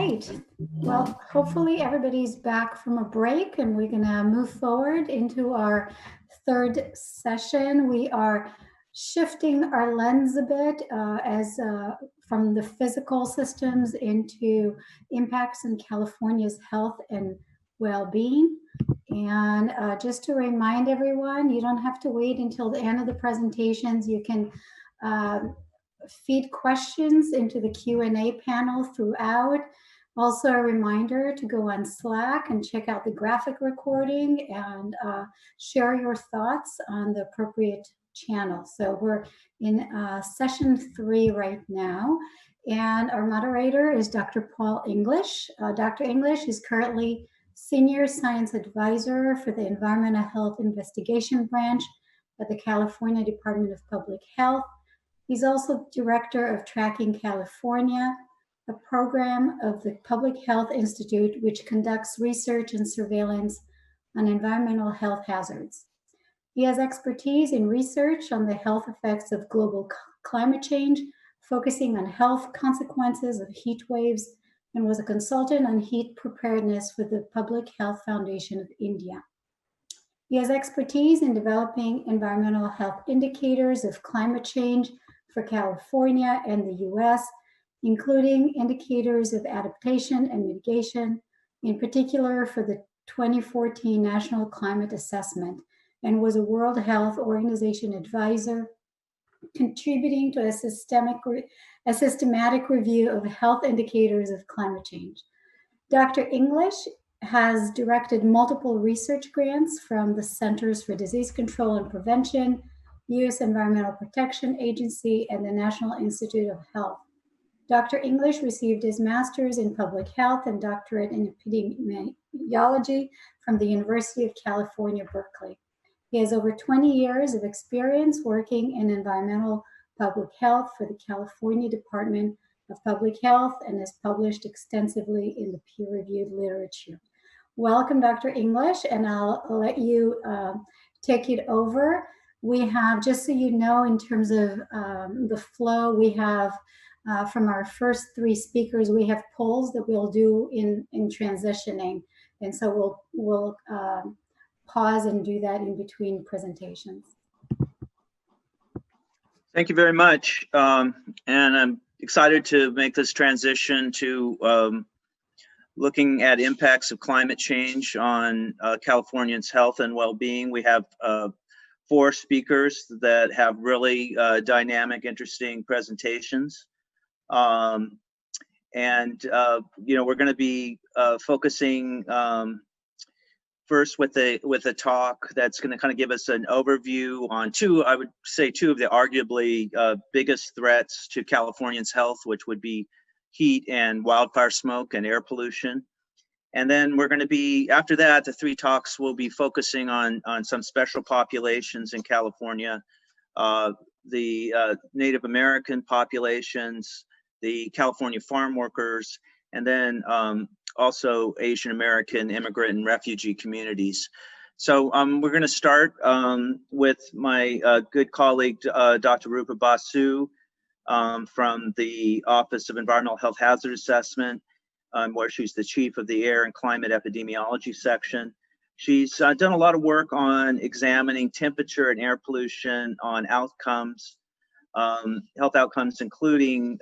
right. Well, hopefully everybody's back from a break and we're going to move forward into our third session. We are shifting our lens a bit from the physical systems into impacts in California's health and well-being. And just to remind everyone, you don't have to wait until the end of the presentations. You can feed questions into the Q&A panel throughout. Also a reminder to go on Slack and check out the graphic recording and share your thoughts on the appropriate channel. So we're in session 3 right now. And our moderator is Dr. Paul English. Dr. English is currently Senior Science Advisor for the Environmental Health Investigation Branch at the California Department of Public Health. He's also Director of Tracking California, a program of the Public Health Institute, which conducts research and surveillance on environmental health hazards. He has expertise in research on the health effects of global climate change, focusing on health consequences of heat waves, and was a consultant on heat preparedness with the Public Health Foundation of India. He has expertise in developing environmental health indicators of climate change for California and the US, including indicators of adaptation and mitigation, in particular for the 2014 National Climate Assessment, and was a World Health Organization advisor, contributing to a systematic review of health indicators of climate change. Dr. English has directed multiple research grants from the Centers for Disease Control and Prevention, U.S. Environmental Protection Agency, and the National Institute of Health. Dr. English received his master's in public health and doctorate in epidemiology from the University of California, Berkeley. He has over 20 years of experience working in environmental public health for the California Department of Public Health and has published extensively in the peer-reviewed literature. Welcome, Dr. English, and I'll let you take it over. We have, just so you know, in terms of the flow, we have from our first 3 speakers, we have polls that we'll do in transitioning. And so we'll pause and do that in between presentations. Thank you very much. And I'm excited to make this transition to looking at impacts of climate change on Californians' health and well-being. We have 4 speakers that have really dynamic, interesting presentations. You know, we're going to be focusing first with a talk that's going to kind of give us an overview on I would say two of the arguably biggest threats to Californians' health, which would be heat and wildfire smoke and air pollution. And then we're going to be, after that, the 3 talks will be focusing on some special populations in California, the Native American populations, the California farm workers, and then also Asian American immigrant and refugee communities. So we're going to start with my good colleague, Dr. Rupa Basu, from the Office of Environmental Health Hazard Assessment, where she's the chief of the Air and Climate Epidemiology section. She's done a lot of work on examining temperature and air pollution on outcomes, health outcomes, including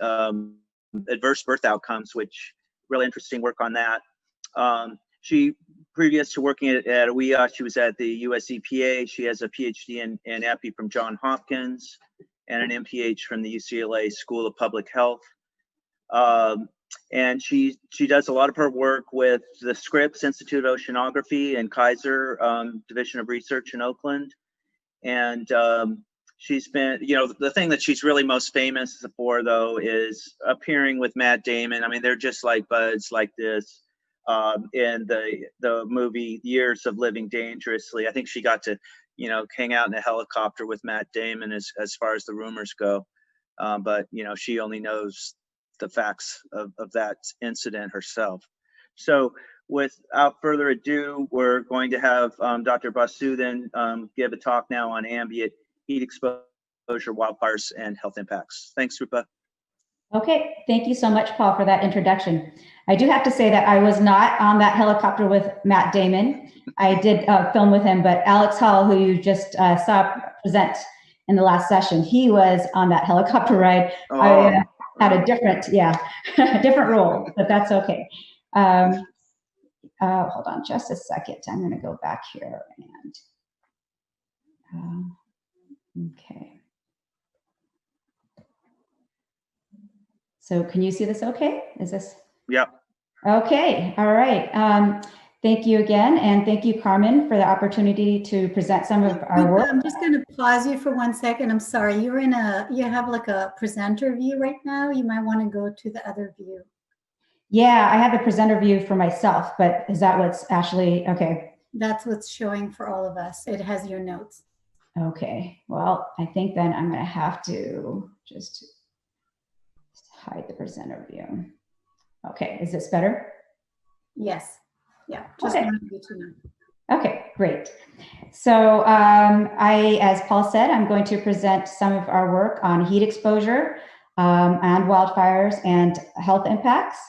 adverse birth outcomes, which really interesting work on that. She, previous to working at OEHHA, she was at the US EPA. She has a Ph.D. in Epi from Johns Hopkins and an M.P.H. from the UCLA School of Public Health. And she does a lot of her work with the Scripps Institute of Oceanography and Kaiser Division of Research in Oakland. And she's been, you know, the thing that she's really most famous for, though, is appearing with Matt Damon. I mean, they're just like buds like this in the movie Years of Living Dangerously. I think she got to, you know, hang out in a helicopter with Matt Damon as far as the rumors go. But, you know, she only knows the facts of that incident herself. So without further ado, we're going to have Dr. Basu then give a talk now on ambient heat exposure, wildfires, and health impacts. Thanks, Rupa. Okay, thank you so much, Paul, for that introduction. I do have to say that I was not on that helicopter with Matt Damon. I did film with him, but Alex Hall, who you just saw present in the last session, he was on that helicopter ride. Oh. I had a different, different role, but that's okay. Hold on just a second. I'm going to go back here and, okay. So can you see this okay? Is this? Yep. Okay, all right. Thank you again, and thank you, Carmen, for the opportunity to present some of our work. I'm just going to pause you for 1 second. I'm sorry. You have like a presenter view right now. You might want to go to the other view. Yeah, I have the presenter view for myself, but is that what's actually, okay. That's what's showing for all of us. It has your notes. Okay, well, I think then I'm going to have to just hide the presenter view. Okay, is this better? Yes. Yeah, just okay. wanted you to know. Okay, great. So as Paul said, I'm going to present some of our work on heat exposure and wildfires and health impacts.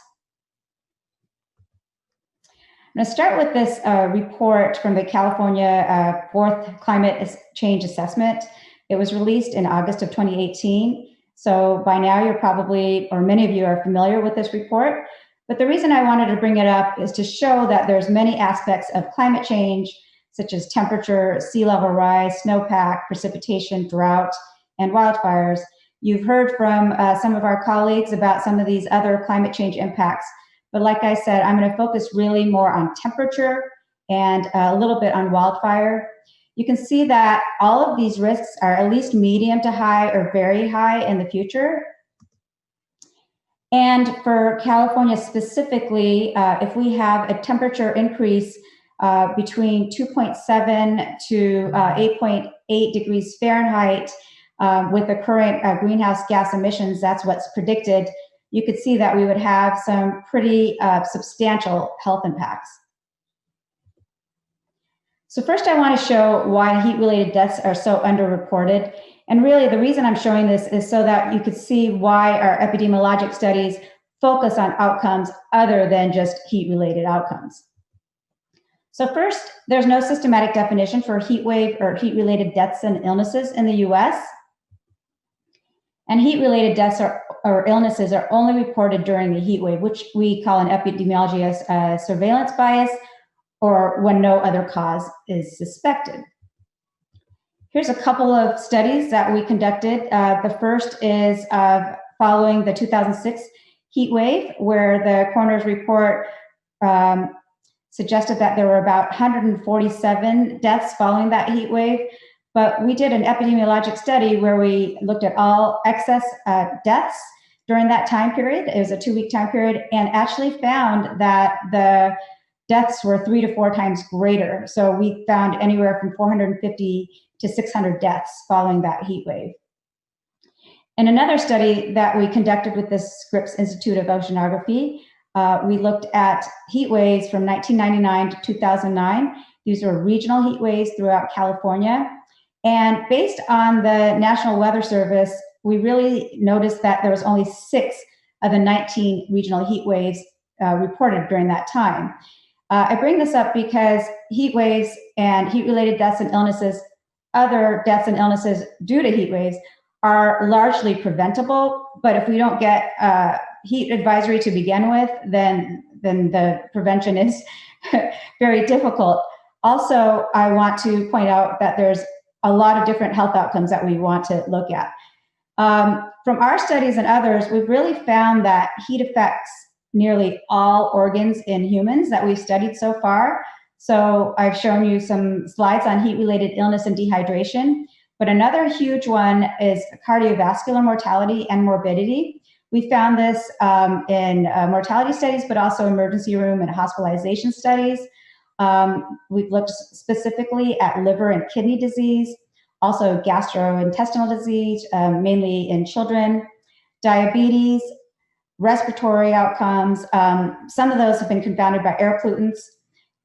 I'm going to start with this report from the California 4th Climate Change Assessment. It was released in August of 2018. So by now you're probably, or many of you are familiar with this report. But the reason I wanted to bring it up is to show that there's many aspects of climate change, such as temperature, sea level rise, snowpack, precipitation, drought, and wildfires. You've heard from some of our colleagues about some of these other climate change impacts. But like I said, I'm going to focus really more on temperature and a little bit on wildfire. You can see that all of these risks are at least medium to high or very high in the future. And for California specifically, if we have a temperature increase between 2.7 to 8.8 degrees Fahrenheit with the current greenhouse gas emissions, that's what's predicted, you could see that we would have some pretty substantial health impacts. So first I want to show why heat-related deaths are so underreported. And really the reason I'm showing this is so that you could see why our epidemiologic studies focus on outcomes other than just heat-related outcomes. So first, there's no systematic definition for heat wave or heat-related deaths and illnesses in the US. And heat-related deaths or illnesses are only reported during the heat wave, which we call in epidemiology as surveillance bias, or when no other cause is suspected. Here's a couple of studies that we conducted. The first is following the 2006 heat wave, where the coroner's report suggested that there were about 147 deaths following that heat wave. But we did an epidemiologic study where we looked at all excess deaths during that time period. It was a 2-week time period, and actually found that the deaths were 3 to 4 times greater. So we found anywhere from 450 to 600 deaths following that heat wave. In another study that we conducted with the Scripps Institute of Oceanography, we looked at heat waves from 1999 to 2009. These were regional heat waves throughout California. And based on the National Weather Service, we really noticed that there was only 6 of the 19 regional heat waves reported during that time. I bring this up because heat waves and heat-related deaths and illnesses, other deaths and illnesses due to heat waves, are largely preventable. But if we don't get heat advisory to begin with, then the prevention is very difficult. Also, I want to point out that there's a lot of different health outcomes that we want to look at. From our studies and others, we've really found that heat affects nearly all organs in humans that we've studied so far. So I've shown you some slides on heat-related illness and dehydration, but another huge one is cardiovascular mortality and morbidity. We found this in mortality studies, but also emergency room and hospitalization studies. We've looked specifically at liver and kidney disease, also gastrointestinal disease, mainly in children, diabetes, respiratory outcomes. Some of those have been confounded by air pollutants.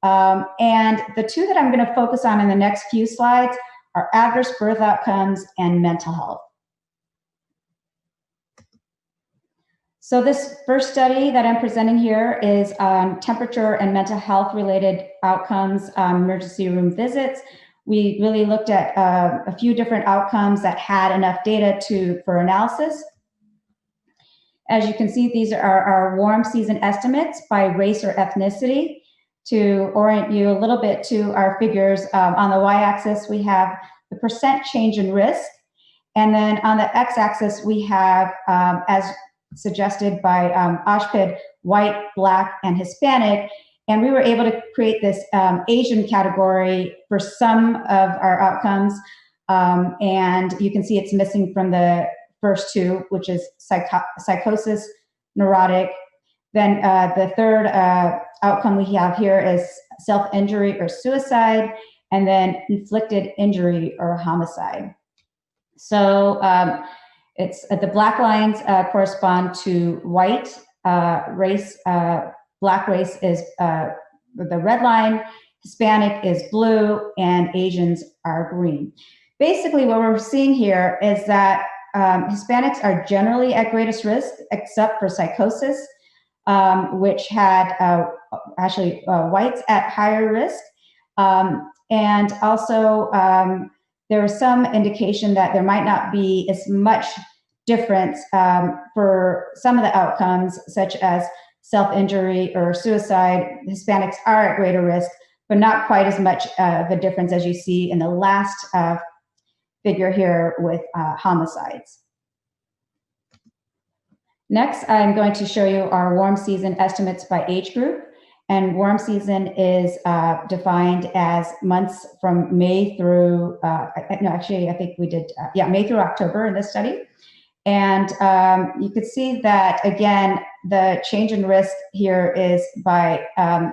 And the 2 that I'm going to focus on in the next few slides are adverse birth outcomes and mental health. So this first study that I'm presenting here is on temperature and mental health related outcomes, emergency room visits. We really looked at a few different outcomes that had enough data for analysis. As you can see, these are our warm season estimates by race or ethnicity. To orient you a little bit to our figures, on the y-axis, we have the percent change in risk. And then on the x-axis, we have, as suggested by OEHHA, white, Black, and Hispanic. And we were able to create this Asian category for some of our outcomes. And you can see it's missing from the first two, which is psychosis, neurotic. Then the third outcome we have here is self-injury or suicide, and then inflicted injury or homicide. So it's the black lines correspond to white race. Black race is the red line, Hispanic is blue, and Asians are green. Basically, what we're seeing here is that Hispanics are generally at greatest risk, except for psychosis, which had actually whites at higher risk. And also, there was some indication that there might not be as much difference for some of the outcomes, such as self-injury or suicide. Hispanics are at greater risk, but not quite as much of a difference as you see in the last figure here with homicides. Next, I'm going to show you our warm season estimates by age group. And warm season is defined as months from May through, no, actually, I think we did, May through October in this study. And you could see that, again, the change in risk here is by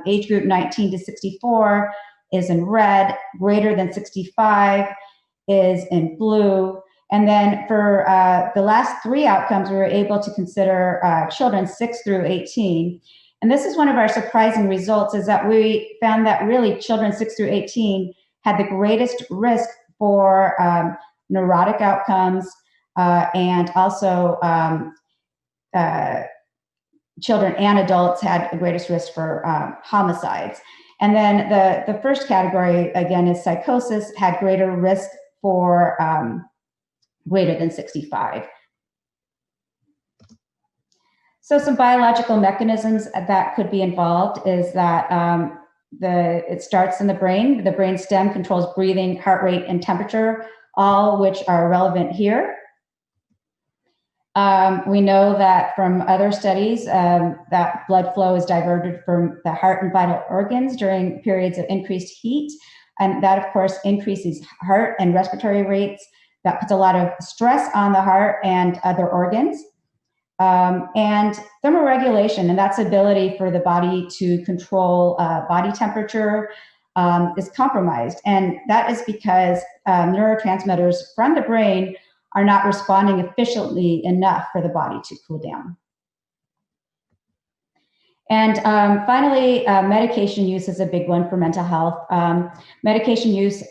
age group 19 to 64 is in red, greater than 65 is in blue. And then for the last three outcomes, we were able to consider children 6 through 18. And this is one of our surprising results, is that we found that really children 6 through 18 had the greatest risk for neurotic outcomes, and also children and adults had the greatest risk for homicides. And then the first category, again, is psychosis, had greater risk for greater than 65. So some biological mechanisms that could be involved is that it starts in the brain. The brain stem controls breathing, heart rate, and temperature, all which are relevant here. We know that from other studies that blood flow is diverted from the heart and vital organs during periods of increased heat. And that, of course, increases heart and respiratory rates. That puts a lot of stress on the heart and other organs. And thermoregulation, and that's ability for the body to control body temperature, is compromised. And that is because neurotransmitters from the brain are not responding efficiently enough for the body to cool down. And finally, medication use is a big one for mental health. Medication use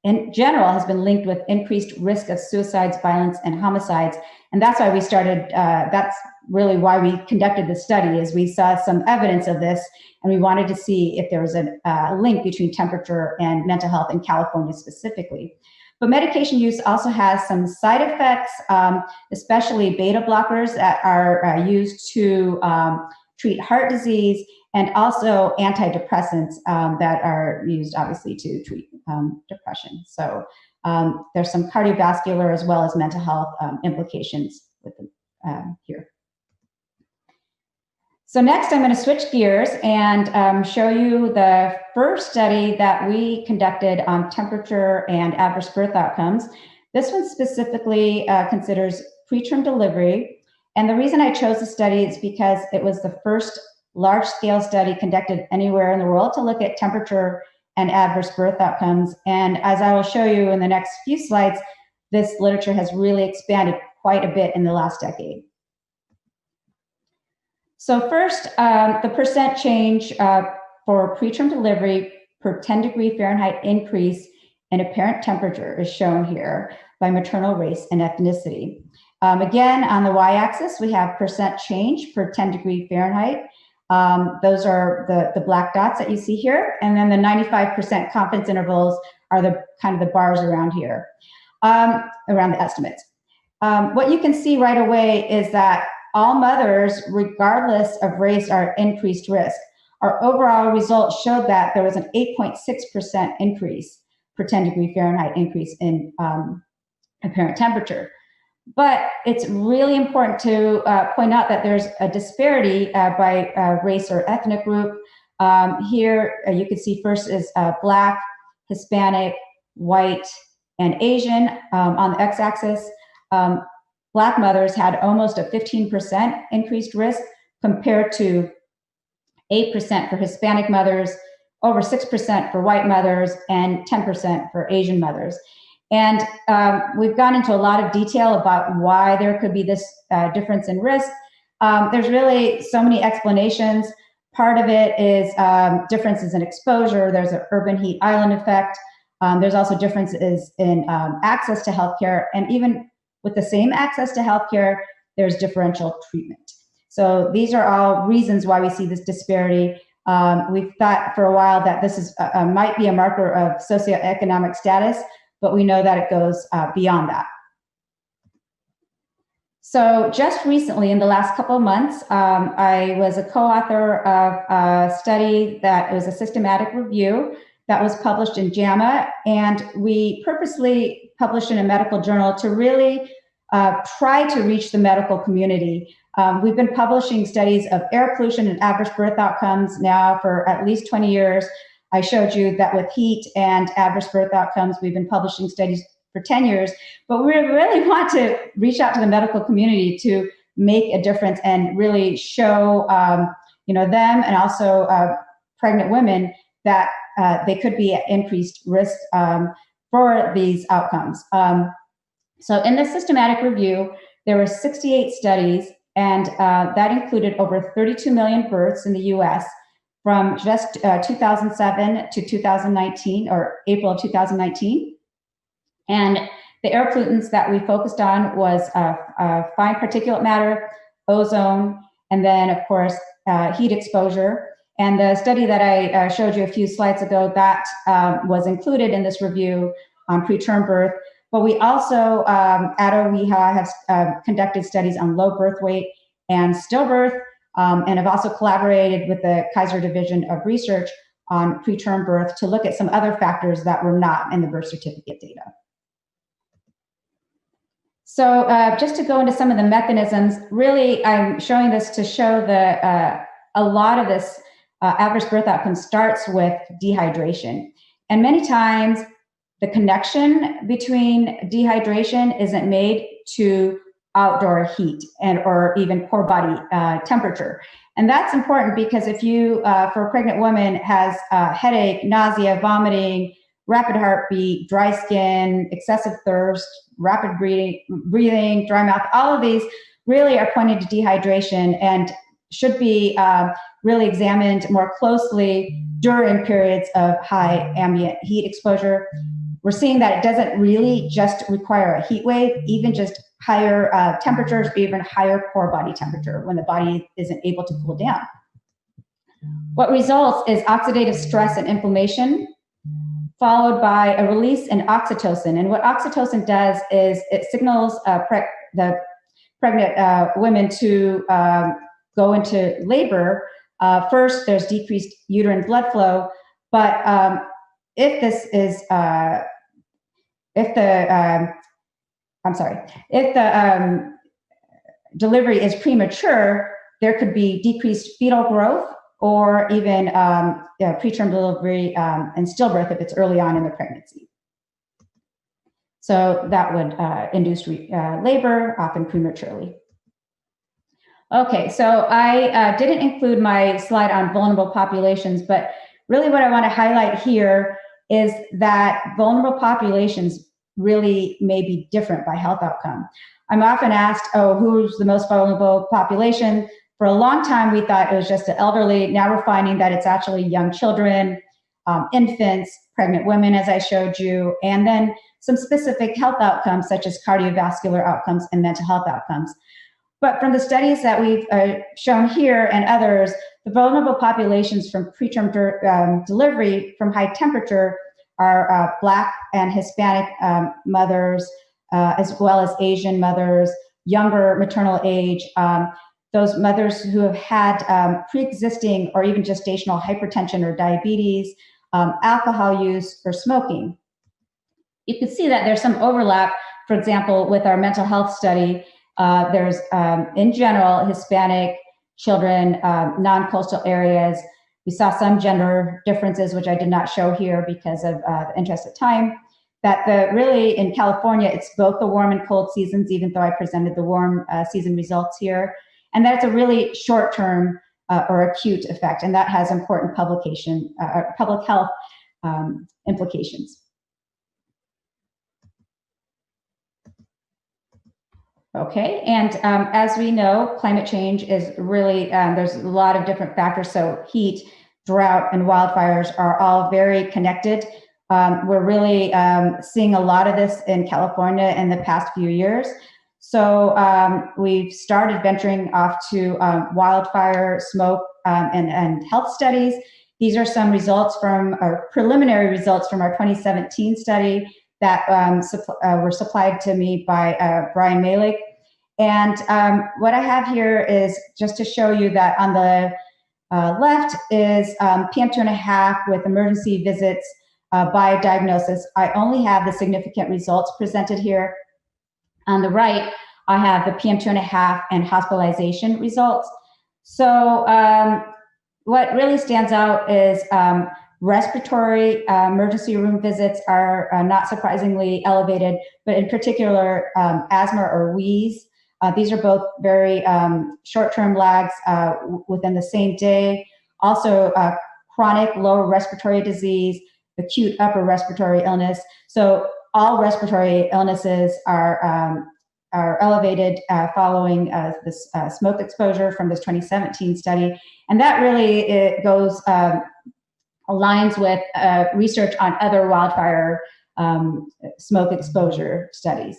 in general has been linked with increased risk of suicides, violence, and homicides. And that's why we started, that's really why we conducted the study, is we saw some evidence of this, and we wanted to see if there was a link between temperature and mental health in California specifically. But medication use also has some side effects, especially beta blockers that are used to treat heart disease, and also antidepressants that are used obviously to treat depression. So there's some cardiovascular as well as mental health implications with them here. So next I'm going to switch gears and show you the first study that we conducted on temperature and adverse birth outcomes. This one specifically considers preterm delivery. And the reason I chose the study is because it was the first large-scale study conducted anywhere in the world to look at temperature and adverse birth outcomes. And as I will show you in the next few slides, this literature has really expanded quite a bit in the last decade. So first, the percent change for preterm delivery per 10° Fahrenheit increase in apparent temperature is shown here by maternal race and ethnicity. Again, on the y-axis, we have percent change per 10 degree Fahrenheit. Those are the black dots that you see here. And then the 95% confidence intervals are the kind of the bars around here, around the estimates. What you can see right away is that all mothers, regardless of race, are at increased risk. Our overall results showed that there was an 8.6% increase per 10 degree Fahrenheit increase in apparent temperature. But it's really important to point out that there's a disparity by race or ethnic group. Here you can see first is Black, Hispanic, white, and Asian on the x-axis. Black mothers had almost a 15% increased risk compared to 8% for Hispanic mothers, over 6% for white mothers, and 10% for Asian mothers. And we've gone into a lot of detail about why there could be this difference in risk. There's really so many explanations. Part of it is differences in exposure. There's an urban heat island effect. There's also differences in access to healthcare, and even with the same access to healthcare, there's differential treatment. So these are all reasons why we see this disparity. We've thought for a while that this is might be a marker of socioeconomic status, but we know that it goes beyond that. So just recently, in the last couple of months, I was a co-author of a study that was a systematic review that was published in JAMA, and we purposely published in a medical journal to really try to reach the medical community. We've been publishing studies of air pollution and adverse birth outcomes now for at least 20 years. I showed you that with heat and adverse birth outcomes, we've been publishing studies for 10 years, but we really want to reach out to the medical community to make a difference and really show them and also pregnant women that they could be at increased risk for these outcomes. So in the systematic review, there were 68 studies, and that included over 32 million births in the US from just 2007 to 2019, or April of 2019. And the air pollutants that we focused on was fine particulate matter, ozone, and then of course, heat exposure. And the study that I showed you a few slides ago, that was included in this review on preterm birth. But we also, at OEHHA, have conducted studies on low birth weight and stillbirth, and have also collaborated with the Kaiser Division of Research on preterm birth to look at some other factors that were not in the birth certificate data. So just to go into some of the mechanisms, really I'm showing this to show that a lot of this adverse birth outcome starts with dehydration. And many times the connection between dehydration isn't made to outdoor heat or even core body temperature. And that's important because if you, for a pregnant woman, has headache, nausea, vomiting, rapid heartbeat, dry skin, excessive thirst, rapid breathing, dry mouth, all of these really are pointing to dehydration and should be really examined more closely during periods of high ambient heat exposure. We're seeing that it doesn't really just require a heat wave, even just higher temperatures, or even higher core body temperature when the body isn't able to cool down. What results is oxidative stress and inflammation, followed by a release in oxytocin. And what oxytocin does is it signals the pregnant women to go into labor. First, there's decreased uterine blood flow, but if this is, if the delivery is premature, there could be decreased fetal growth or even preterm delivery and stillbirth if it's early on in the pregnancy. So that would induce labor, often prematurely. Okay, so I didn't include my slide on vulnerable populations, but really what I want to highlight here is that vulnerable populations really may be different by health outcome. I'm often asked, oh, who's the most vulnerable population? For a long time, we thought it was just the elderly. Now we're finding that it's actually young children, infants, pregnant women, as I showed you, and then some specific health outcomes, such as cardiovascular outcomes and mental health outcomes. But from the studies that we've shown here and others, the vulnerable populations from preterm delivery from high temperature are Black and Hispanic mothers, as well as Asian mothers, younger maternal age, those mothers who have had pre-existing or even gestational hypertension or diabetes, alcohol use, or smoking. You can see that there's some overlap, for example, with our mental health study. There's, in general, Hispanic children, non-coastal areas. We saw some gender differences, which I did not show here because of the interest of time. That really, in California, it's both the warm and cold seasons, even though I presented the warm season results here. And that's a really short-term or acute effect, and that has important public health implications. Okay, and as we know, climate change is really, there's a lot of different factors. So heat, drought, and wildfires are all very connected. We're really seeing a lot of this in California in the past few years. So we've started venturing off to wildfire, smoke, and health studies. These are some results from, or preliminary results from our 2017 study that were supplied to me by Brian Malick. And what I have here is just to show you that on the left is PM2.5 with emergency visits by diagnosis. I only have the significant results presented here. On the right, I have the PM2.5 and hospitalization results. So what really stands out is respiratory emergency room visits are not surprisingly elevated, but in particular, asthma or wheeze. These are both very short-term lags within the same day. Also, chronic lower respiratory disease, acute upper respiratory illness. So all respiratory illnesses are elevated following this smoke exposure from this 2017 study. And that really aligns with research on other wildfire smoke exposure studies.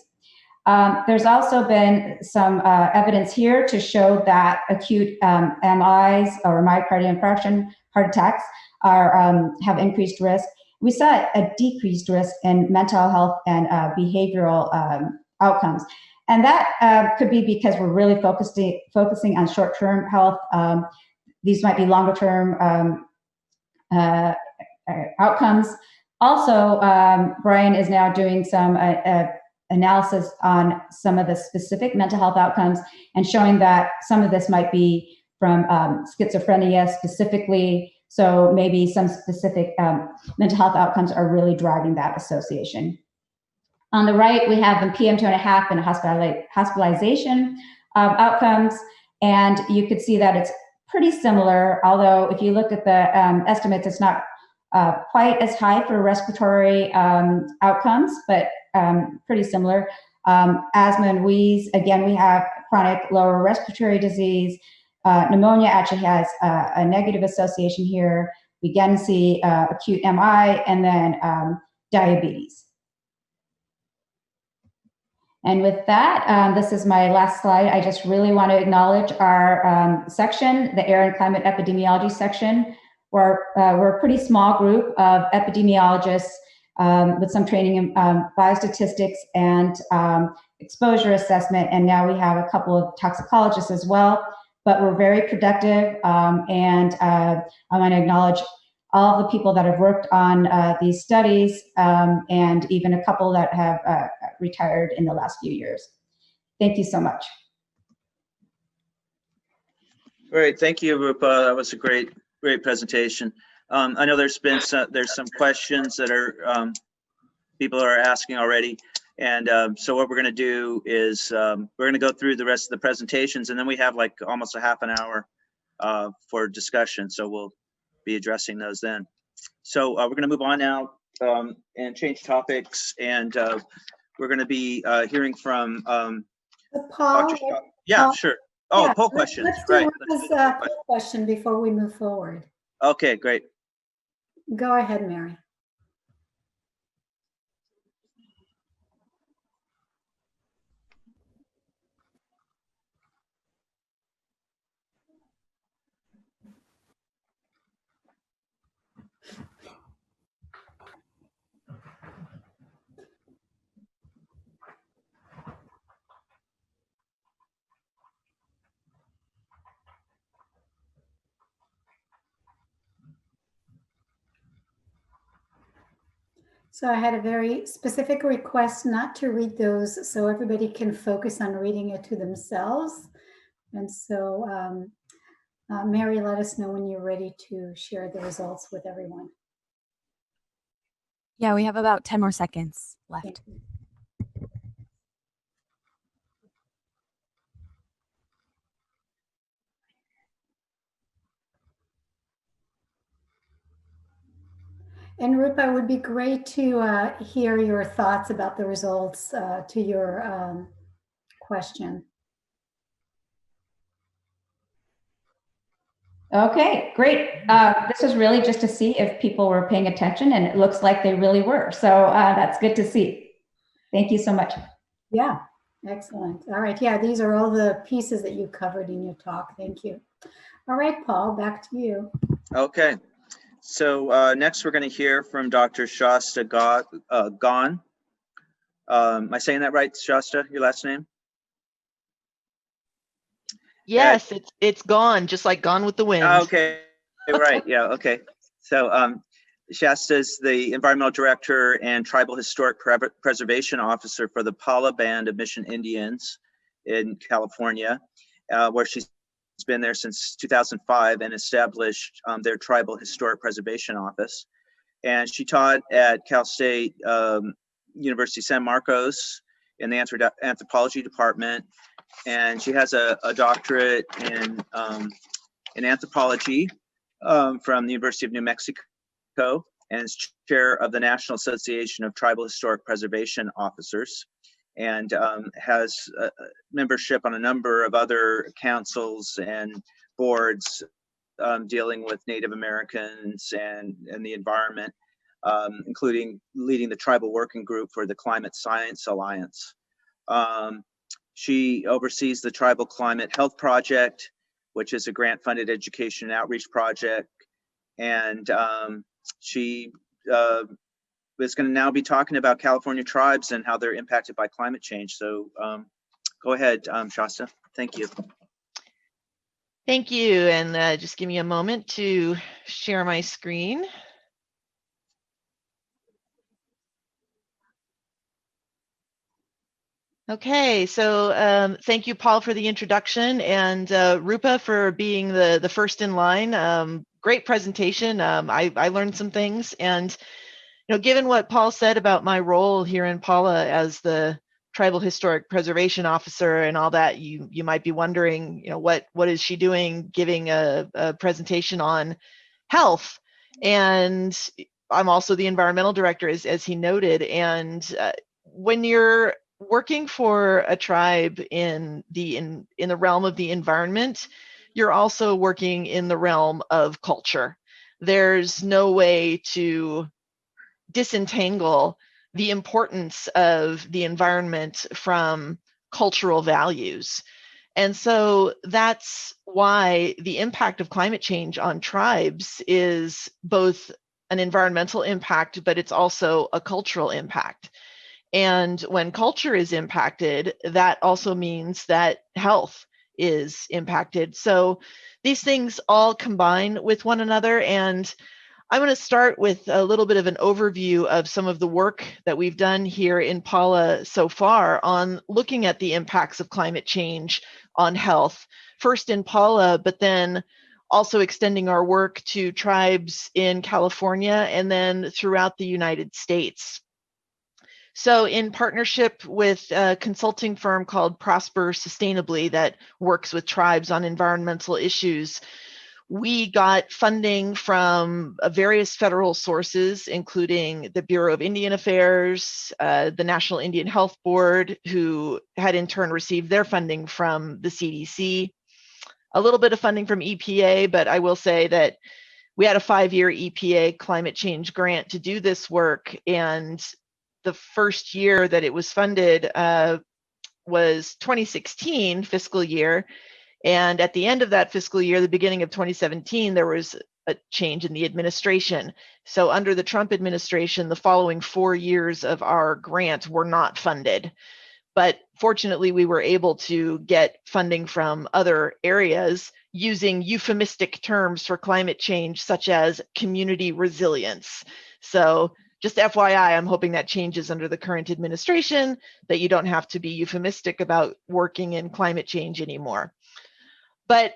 There's also been some evidence here to show that acute MIs or myocardial infarction, heart attacks, have increased risk. We saw a decreased risk in mental health and behavioral outcomes. And that could be because we're really focusing on short-term health. These might be longer-term outcomes. Also, Brian is now doing some analysis on some of the specific mental health outcomes and showing that some of this might be from schizophrenia specifically. So maybe some specific mental health outcomes are really driving that association. On the right, we have the PM2.5 and hospitalization outcomes. And you could see that it's pretty similar, although if you look at the estimates, it's not quite as high for respiratory outcomes, but pretty similar. Asthma and wheeze, again, we have chronic lower respiratory disease. Pneumonia actually has a negative association here. We again see acute MI and then diabetes. And with that, this is my last slide. I just really want to acknowledge our section, the Air and Climate Epidemiology section, where we're a pretty small group of epidemiologists with some training in biostatistics and exposure assessment. And now we have a couple of toxicologists as well, but we're very productive. And I want to acknowledge all the people that have worked on these studies and even a couple that have retired in the last few years. Thank you so much. Great, thank you, Rupa. That was a great presentation. I know there's some questions that are people are asking already, and so what we're going to do is we're going to go through the rest of the presentations, and then we have like almost a half an hour for discussion. So we'll be addressing those then. So we're going to move on now and change topics, and we're going to be hearing from Paul. Yeah, Paul, sure. Oh, yeah, poll questions. Let's do right. Rupa's poll question before we move forward. Okay, great. Go ahead, Mary. So I had a very specific request not to read those so everybody can focus on reading it to themselves. And so Mary, let us know when you're ready to share the results with everyone. Yeah, we have about 10 more seconds left. And Rupa, it would be great to hear your thoughts about the results to your question. Okay, great. This is really just to see if people were paying attention, and it looks like they really were. So that's good to see. Thank you so much. Yeah, excellent. All right. Yeah, these are all the pieces that you covered in your talk. Thank you. All right, Paul, back to you. Okay. So next we're going to hear from Dr. Shasta Gaughen. Am I saying that right, Shasta, your last name? Yes, it's gone, just like Gone with the Wind. Okay, right, yeah, okay. So Shasta is the Environmental Director and Tribal Historic Preservation Officer for the Pala Band of Mission Indians in California, where she's been there since 2005 and established their Tribal Historic Preservation Office. And she taught at Cal State University San Marcos in the anthropology department, and she has a doctorate in anthropology from the University of New Mexico, and is chair of the National Association of Tribal Historic Preservation Officers, and has membership on a number of other councils and boards dealing with Native Americans and the environment, including leading the tribal working group for the Climate Science Alliance. She oversees the Tribal Climate Health Project, which is a grant-funded education and outreach project. And she is going to now be talking about California tribes and how they're impacted by climate change. So go ahead, Shasta. Thank you. Thank you, and just give me a moment to share my screen. Okay, so thank you, Paul, for the introduction, and Rupa for being the first in line. Great presentation. I learned some things, and given what Paul said about my role here in Pala as the Tribal Historic Preservation Officer and all that, you might be wondering, what is she doing giving a presentation on health? And I'm also the environmental director, as he noted, and when you're working for a tribe in the realm of the environment, you're also working in the realm of culture. There's no way to disentangle the importance of the environment from cultural values. And so that's why the impact of climate change on tribes is both an environmental impact, but it's also a cultural impact. And when culture is impacted, that also means that health is impacted. So these things all combine with one another. And I'm going to start with a little bit of an overview of some of the work that we've done here in Pala so far on looking at the impacts of climate change on health, first in Pala, but then also extending our work to tribes in California and then throughout the United States. So in partnership with a consulting firm called Prosper Sustainably that works with tribes on environmental issues, we got funding from various federal sources, including the Bureau of Indian Affairs, the National Indian Health Board, who had in turn received their funding from the CDC, a little bit of funding from EPA, but I will say that we had a 5-year EPA climate change grant to do this work, and the first year that it was funded was 2016 fiscal year. And at the end of that fiscal year, the beginning of 2017, there was a change in the administration. So under the Trump administration, the following 4 years of our grant were not funded. But fortunately, we were able to get funding from other areas using euphemistic terms for climate change, such as community resilience. So just FYI, I'm hoping that changes under the current administration, that you don't have to be euphemistic about working in climate change anymore. But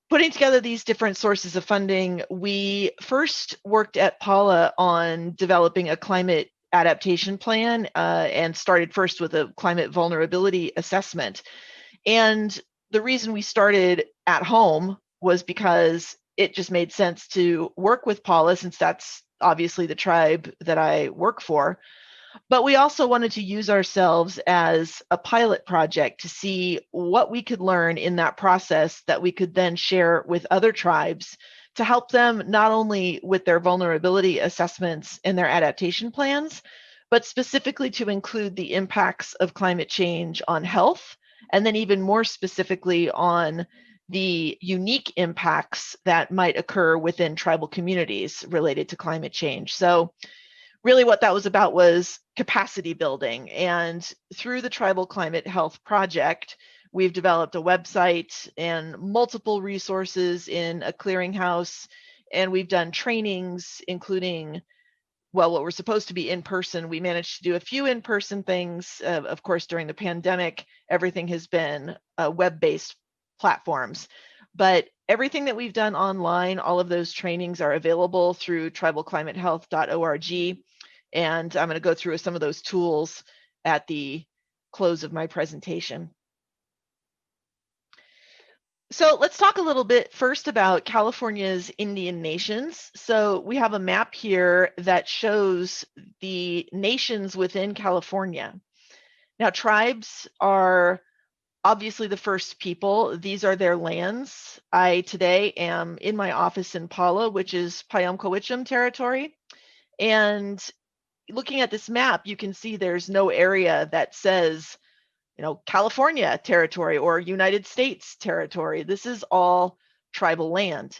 putting together these different sources of funding, we first worked at Paula on developing a climate adaptation plan and started first with a climate vulnerability assessment. And the reason we started at home was because it just made sense to work with Paula, since that's obviously the tribe that I work for. But we also wanted to use ourselves as a pilot project to see what we could learn in that process that we could then share with other tribes to help them not only with their vulnerability assessments and their adaptation plans, but specifically to include the impacts of climate change on health, and then even more specifically on the unique impacts that might occur within tribal communities related to climate change. So really what that was about was capacity building. And through the Tribal Climate Health Project, we've developed a website and multiple resources in a clearinghouse. And we've done trainings, including, well, what were supposed to be in person. We managed to do a few in-person things. Of course, during the pandemic, everything has been web-based platforms. But everything that we've done online, all of those trainings are available through tribalclimatehealth.org. And I'm going to go through some of those tools at the close of my presentation. So let's talk a little bit first about California's Indian nations. So we have a map here that shows the nations within California. Now, tribes are obviously the first people. These are their lands. I today am in my office in Paula, which is Payam-Cowichan territory. And looking at this map, you can see there's no area that says, California territory or United States territory. This is all tribal land.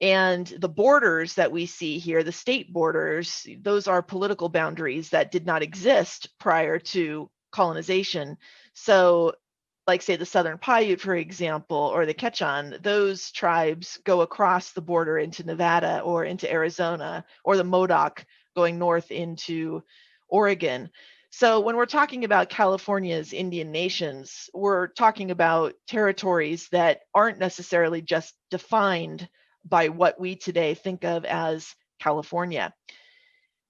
And the borders that we see here, the state borders, those are political boundaries that did not exist prior to colonization. So, like say the Southern Paiute, for example, or the Quechan, those tribes go across the border into Nevada or into Arizona, or the Modoc going north into Oregon. So when we're talking about California's Indian nations, we're talking about territories that aren't necessarily just defined by what we today think of as California.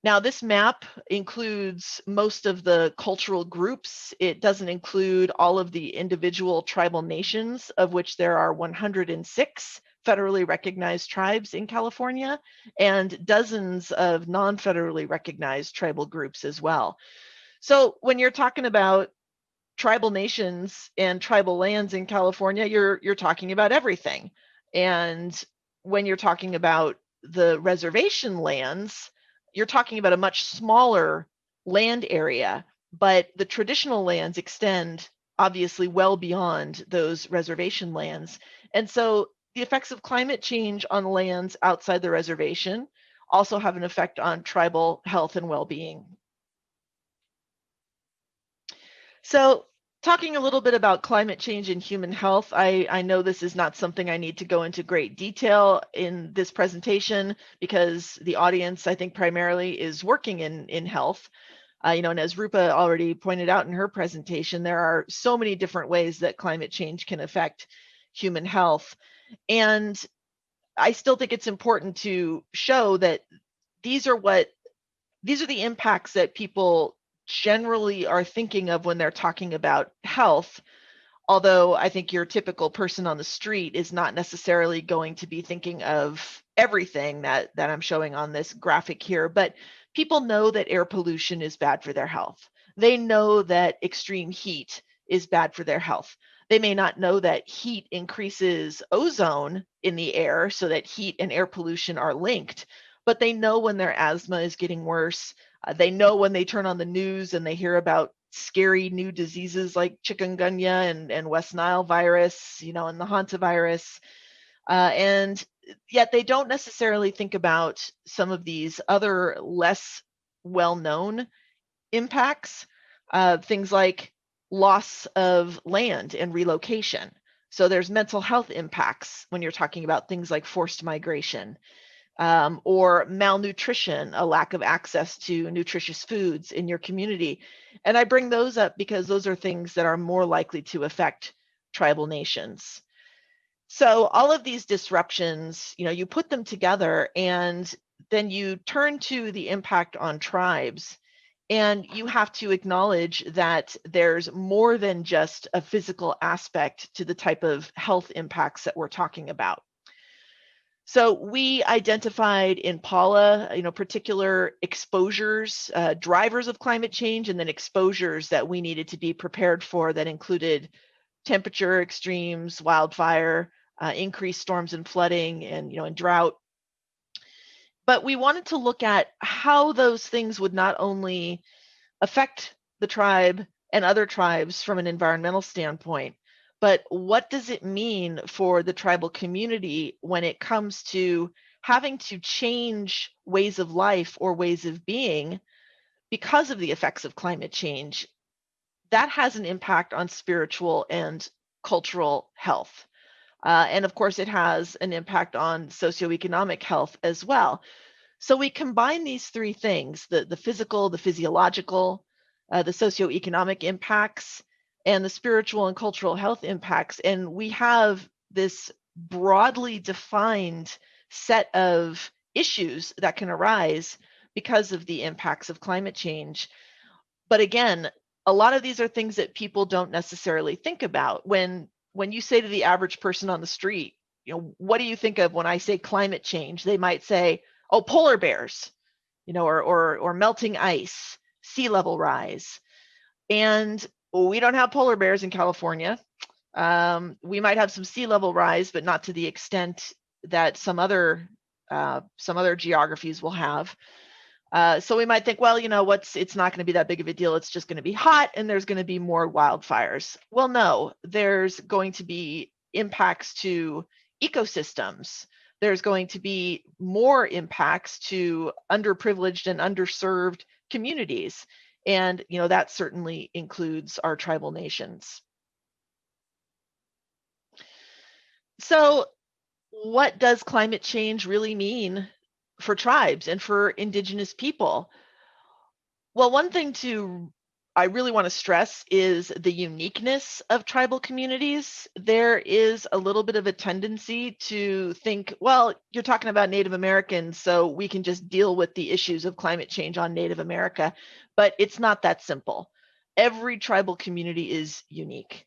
Now, this map includes most of the cultural groups. It doesn't include all of the individual tribal nations, of which there are 106 federally recognized tribes in California, and dozens of non-federally recognized tribal groups as well. So when you're talking about tribal nations and tribal lands in California, you're talking about everything. And when you're talking about the reservation lands, you're talking about a much smaller land area, but the traditional lands extend obviously well beyond those reservation lands. And so the effects of climate change on lands outside the reservation also have an effect on tribal health and well-being. So talking a little bit about climate change and human health, I know this is not something I need to go into great detail in this presentation because the audience, I think, primarily is working in health. And as Rupa already pointed out in her presentation, there are so many different ways that climate change can affect human health. And I still think it's important to show that these are the impacts that people generally are thinking of when they're talking about health, although I think your typical person on the street is not necessarily going to be thinking of everything that I'm showing on this graphic here, but people know that air pollution is bad for their health. They know that extreme heat is bad for their health. They may not know that heat increases ozone in the air, so that heat and air pollution are linked, but they know when their asthma is getting worse. They know when they turn on the news and they hear about scary new diseases like chikungunya and West Nile virus, and the hantavirus. And yet they don't necessarily think about some of these other less well-known impacts, things like loss of land and relocation. So there's mental health impacts when you're talking about things like forced migration. or malnutrition, a lack of access to nutritious foods in your community. And I bring those up because those are things that are more likely to affect tribal nations. So all of these disruptions, you put them together and then you turn to the impact on tribes, and you have to acknowledge that there's more than just a physical aspect to the type of health impacts that we're talking about. So we identified in PALA, particular exposures, drivers of climate change, and then exposures that we needed to be prepared for that included temperature extremes, wildfire, increased storms and flooding, and drought. But we wanted to look at how those things would not only affect the tribe and other tribes from an environmental standpoint, but what does it mean for the tribal community when it comes to having to change ways of life or ways of being because of the effects of climate change? That has an impact on spiritual and cultural health. And of course, it has an impact on socioeconomic health as well. So we combine these three things, the physical, the physiological, the socioeconomic impacts, and the spiritual and cultural health impacts. And we have this broadly defined set of issues that can arise because of the impacts of climate change. But again, a lot of these are things that people don't necessarily think about. When you say to the average person on the street, what do you think of when I say climate change? They might say, oh, polar bears, or melting ice, sea level rise. And we don't have polar bears in California. We might have some sea level rise, but not to the extent that some other geographies will have. So we might think, well, it's not going to be that big of a deal. It's just going to be hot and there's going to be more wildfires. Well, no, there's going to be impacts to ecosystems. There's going to be more impacts to underprivileged and underserved communities. And, that certainly includes our tribal nations. So what does climate change really mean for tribes and for Indigenous people? Well, one thing I really want to stress is the uniqueness of tribal communities. There is a little bit of a tendency to think, well, you're talking about Native Americans, so we can just deal with the issues of climate change on Native America. But it's not that simple. Every tribal community is unique.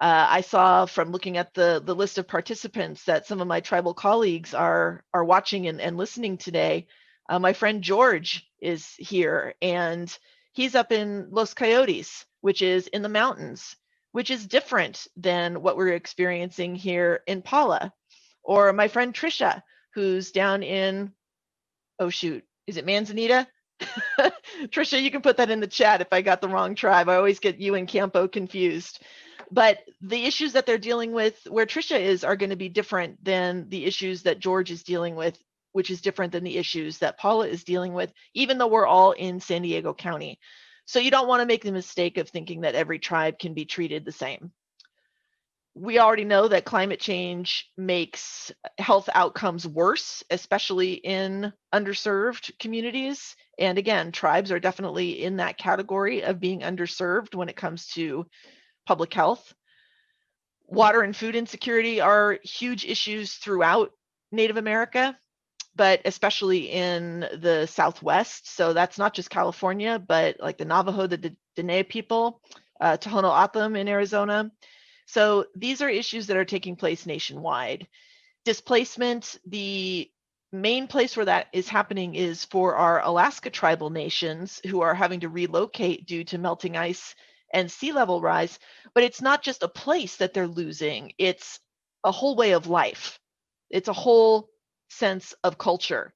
I saw from looking at the list of participants that some of my tribal colleagues are watching and listening today. My friend George is here, and he's up in Los Coyotes, which is in the mountains, which is different than what we're experiencing here in PALA. Or my friend Trisha, who's down in, oh shoot, is it Manzanita? Trisha, you can put that in the chat if I got the wrong tribe. I always get you and Campo confused. But the issues that they're dealing with where Trisha is are going to be different than the issues that George is dealing with, which is different than the issues that Paula is dealing with, even though we're all in San Diego County. So you don't want to make the mistake of thinking that every tribe can be treated the same. We already know that climate change makes health outcomes worse, especially in underserved communities. And again, tribes are definitely in that category of being underserved when it comes to public health. Water and food insecurity are huge issues throughout Native America, but especially in the Southwest. So that's not just California, but like the Navajo, the Dene people, Tohono O'odham in Arizona. So these are issues that are taking place nationwide. Displacement, the main place where that is happening is for our Alaska tribal nations who are having to relocate due to melting ice and sea level rise. But it's not just a place that they're losing, it's a whole way of life. It's a whole sense of culture.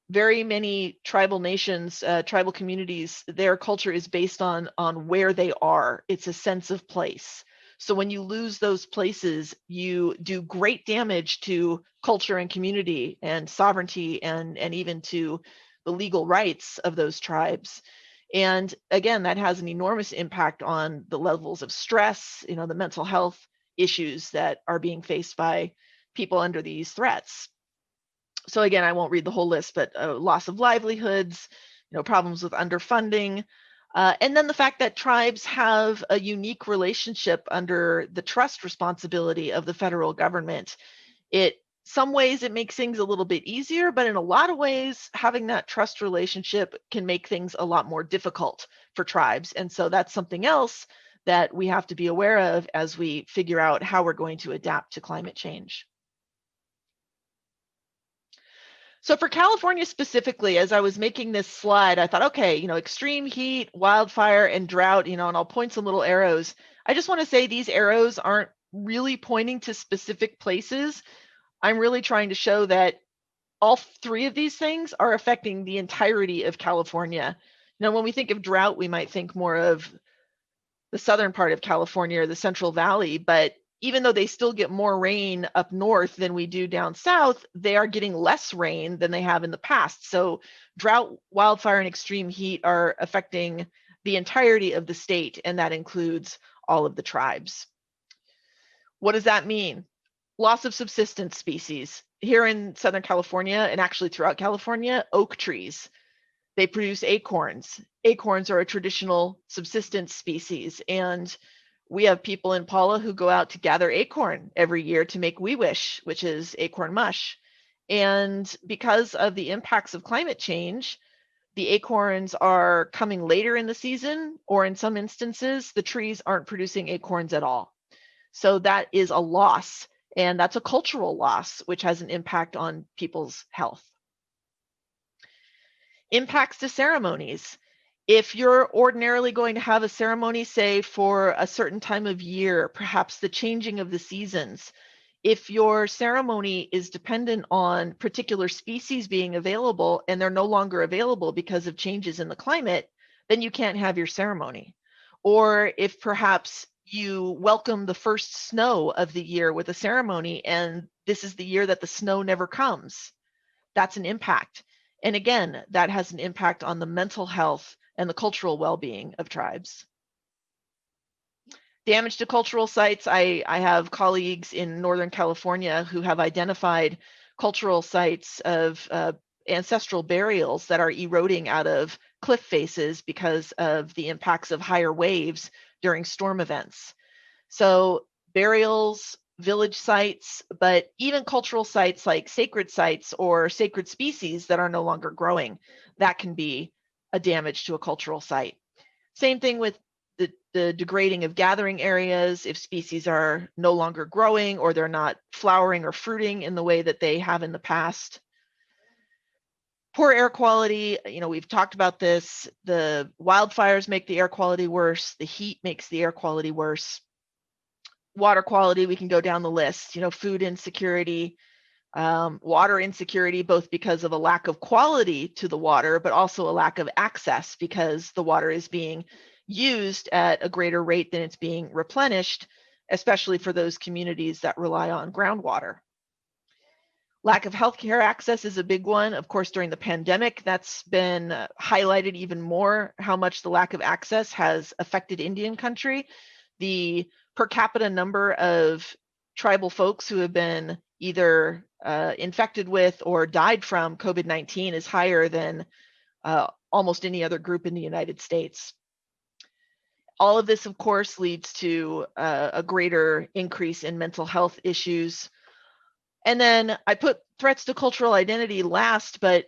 Very many tribal nations, tribal communities, their culture is based on where they are. It's a sense of place. So when you lose those places, you do great damage to culture and community and sovereignty and even to the legal rights of those tribes. And again, that has an enormous impact on the levels of stress, the mental health issues that are being faced by people under these threats. So again, I won't read the whole list, but loss of livelihoods, problems with underfunding, and then the fact that tribes have a unique relationship under the trust responsibility of the federal government. Some ways it makes things a little bit easier, but in a lot of ways, having that trust relationship can make things a lot more difficult for tribes. And so that's something else that we have to be aware of as we figure out how we're going to adapt to climate change. So for California specifically, as I was making this slide, I thought, okay, extreme heat, wildfire, and drought, and I'll point some little arrows. I just want to say these arrows aren't really pointing to specific places. I'm really trying to show that all three of these things are affecting the entirety of California. Now, when we think of drought, we might think more of the southern part of California or the Central Valley, but even though they still get more rain up north than we do down south, they are getting less rain than they have in the past. So drought, wildfire, and extreme heat are affecting the entirety of the state, and that includes all of the tribes. What does that mean? Loss of subsistence species. Here in Southern California, and actually throughout California, oak trees. They produce acorns. Acorns are a traditional subsistence species, and we have people in Paula who go out to gather acorn every year to make we wish, which is acorn mush. And because of the impacts of climate change, the acorns are coming later in the season, or in some instances, the trees aren't producing acorns at all. So that is a loss, and that's a cultural loss, which has an impact on people's health. Impacts to ceremonies. If you're ordinarily going to have a ceremony, say for a certain time of year, perhaps the changing of the seasons, if your ceremony is dependent on particular species being available and they're no longer available because of changes in the climate, then you can't have your ceremony. Or if perhaps you welcome the first snow of the year with a ceremony and this is the year that the snow never comes, that's an impact. And again, that has an impact on the mental health and the cultural well-being of tribes. Damage to cultural sites. I have colleagues in Northern California who have identified cultural sites of ancestral burials that are eroding out of cliff faces because of the impacts of higher waves during storm events. So burials, village sites, but even cultural sites like sacred sites or sacred species that are no longer growing, that can be a damage to a cultural site. Same thing with the degrading of gathering areas. If species are no longer growing or they're not flowering or fruiting in the way that they have in the past. Poor air quality, we've talked about this. The wildfires make the air quality worse. The heat makes the air quality worse. Water quality, we can go down the list, food insecurity, water insecurity, both because of a lack of quality to the water, but also a lack of access because the water is being used at a greater rate than it's being replenished, especially for those communities that rely on groundwater. Lack of healthcare access is a big one. Of course, during the pandemic, that's been highlighted even more, how much the lack of access has affected Indian country. The per capita number of tribal folks who have been either infected with or died from COVID-19 is higher than almost any other group in the United States. All of this, of course, leads to a greater increase in mental health issues. And then I put threats to cultural identity last, but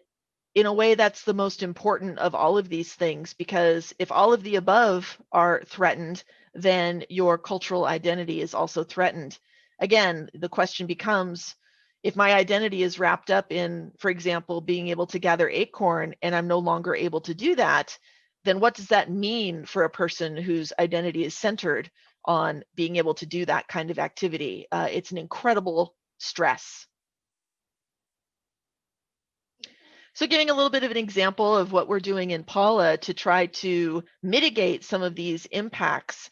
in a way that's the most important of all of these things, because if all of the above are threatened, then your cultural identity is also threatened. Again, the question becomes, if my identity is wrapped up in, for example, being able to gather acorn and I'm no longer able to do that, then what does that mean for a person whose identity is centered on being able to do that kind of activity? It's an incredible stress. So giving a little bit of an example of what we're doing in Paula to try to mitigate some of these impacts.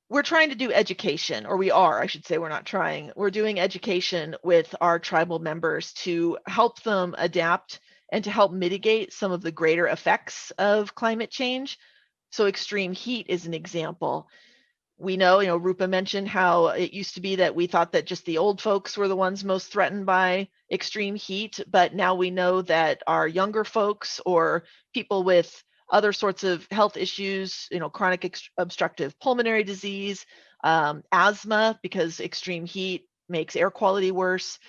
We're trying to do education, or we are, I should say, we're not trying. We're doing education with our tribal members to help them adapt and to help mitigate some of the greater effects of climate change. So extreme heat is an example. We know, Rupa mentioned how it used to be that we thought that just the old folks were the ones most threatened by extreme heat, but now we know that our younger folks or people with other sorts of health issues, chronic obstructive pulmonary disease, asthma, because extreme heat makes air quality worse.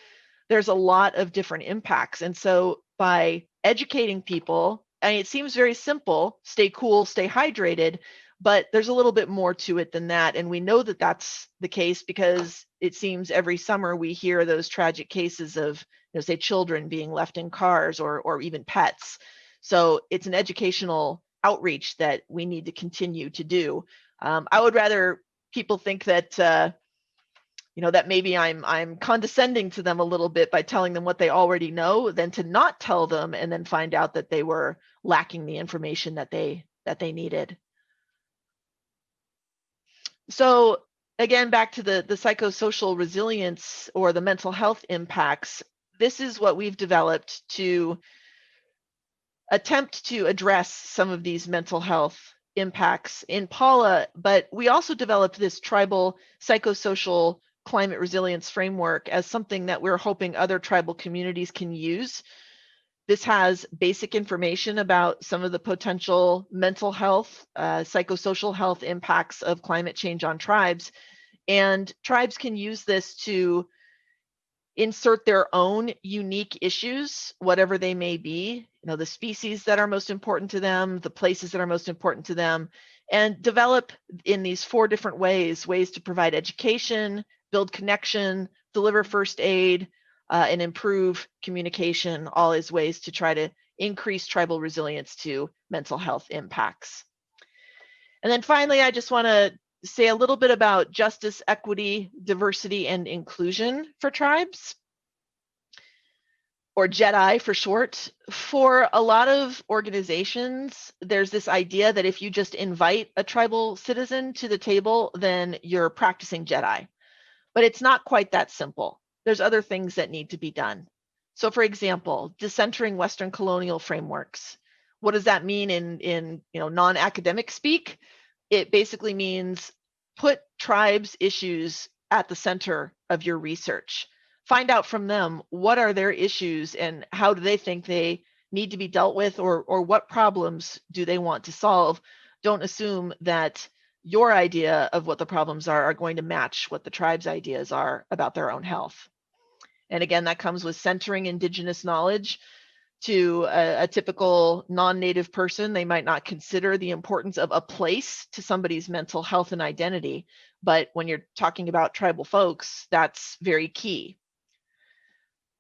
There's a lot of different impacts. And so by educating people, it seems very simple, stay cool, stay hydrated, but there's a little bit more to it than that. And we know that that's the case because it seems every summer we hear those tragic cases of, say, children being left in cars or even pets. So it's an educational outreach that we need to continue to do. I would rather people think that, that maybe I'm condescending to them a little bit by telling them what they already know than to not tell them and then find out that they were lacking the information that they needed. So again, back to the psychosocial resilience or the mental health impacts, this is what we've developed to attempt to address some of these mental health impacts in PALA, but we also developed this tribal psychosocial climate resilience framework as something that we're hoping other tribal communities can use. This has basic information about some of the potential mental health, psychosocial health impacts of climate change on tribes. And tribes can use this to insert their own unique issues, whatever they may be, the species that are most important to them, the places that are most important to them, and develop in these 4 different ways to provide education, build connection, deliver first aid, and improve communication, all as ways to try to increase tribal resilience to mental health impacts. And then finally, I just want to say a little bit about justice, equity, diversity, and inclusion for tribes, or JEDI for short. For a lot of organizations, there's this idea that if you just invite a tribal citizen to the table, then you're practicing JEDI. But it's not quite that simple. There's other things that need to be done. So for example, decentering Western colonial frameworks. What does that mean in non-academic speak? It basically means put tribes' issues at the center of your research. Find out from them what are their issues and how do they think they need to be dealt with, or what problems do they want to solve. Don't assume that your idea of what the problems are going to match what the tribe's ideas are about their own health. And again, that comes with centering Indigenous knowledge. To a typical non-Native person, they might not consider the importance of a place to somebody's mental health and identity. But when you're talking about tribal folks, that's very key.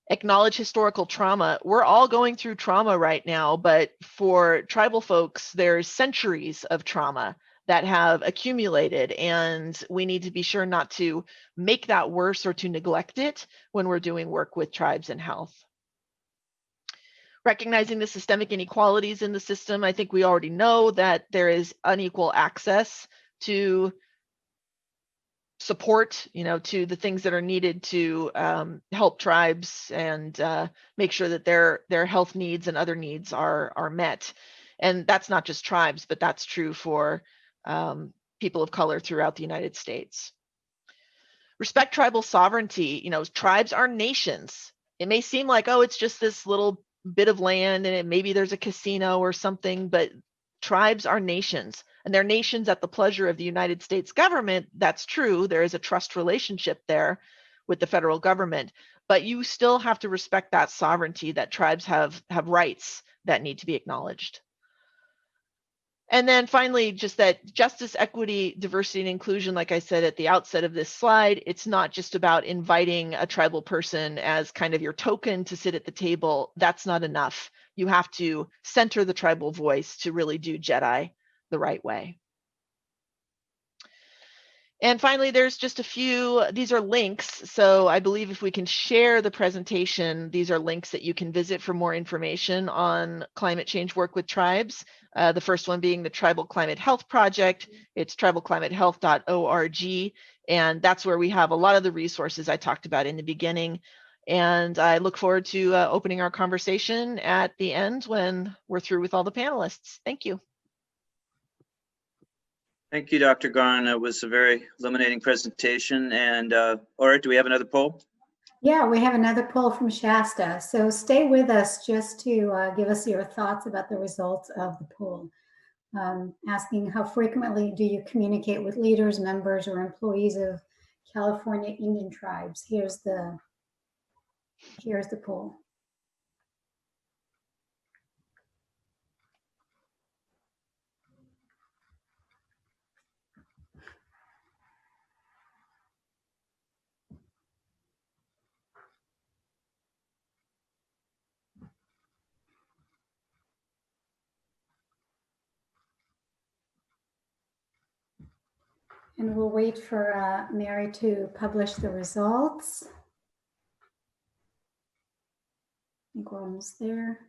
Acknowledge historical trauma. We're all going through trauma right now, but for tribal folks, there's centuries of trauma that have accumulated, and we need to be sure not to make that worse or to neglect it when we're doing work with tribes and health. Recognizing the systemic inequalities in the system, I think we already know that there is unequal access to support, to the things that are needed to help tribes and make sure that their health needs and other needs are met. And that's not just tribes, but that's true for people of color throughout the United States. Respect tribal sovereignty. Tribes are nations. It may seem like, oh, it's just this little bit of land and maybe there's a casino or something, but tribes are nations, and they're nations at the pleasure of the United States government. That's true. There is a trust relationship there with the federal government, but you still have to respect that sovereignty, that tribes have rights that need to be acknowledged. And then finally, just that justice, equity, diversity, and inclusion, like I said at the outset of this slide, it's not just about inviting a tribal person as kind of your token to sit at the table. That's not enough. You have to center the tribal voice to really do JEDI the right way. And finally, there's just a few, these are links. So I believe if we can share the presentation, these are links that you can visit for more information on climate change work with tribes. The first one being the Tribal Climate Health Project. It's tribalclimatehealth.org. And that's where we have a lot of the resources I talked about in the beginning. And I look forward to opening our conversation at the end when we're through with all the panelists. Thank you. Thank you, Dr. Gaughen. It was a very illuminating presentation. And Ora, do we have another poll? Yeah, we have another poll from Shasta. So stay with us just to give us your thoughts about the results of the poll. Asking how frequently do you communicate with leaders, members, or employees of California Indian tribes? Here's the poll. And we'll wait for Mary to publish the results. I think we're almost there.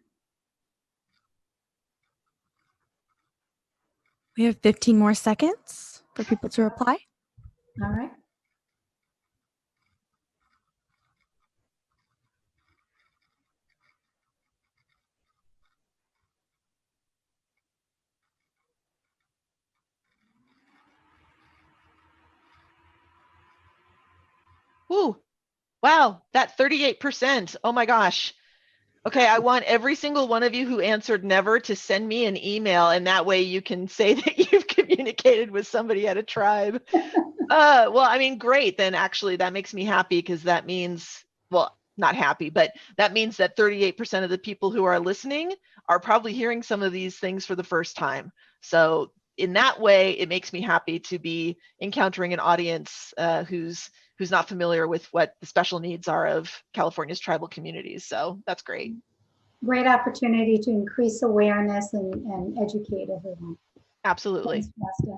We have 15 more seconds for people to reply. All right. Ooh, wow, that 38%. Oh my gosh. Okay, I want every single one of you who answered never to send me an email, and that way you can say that you've communicated with somebody at a tribe. Well, I mean, great. Then actually that makes me happy, because that means, well, not happy, but that means that 38% of the people who are listening are probably hearing some of these things for the first time. So in that way, it makes me happy to be encountering an audience who's not familiar with what the special needs are of California's tribal communities. So that's great. Great opportunity to increase awareness and educate everyone. Absolutely. Thanks, Shasta.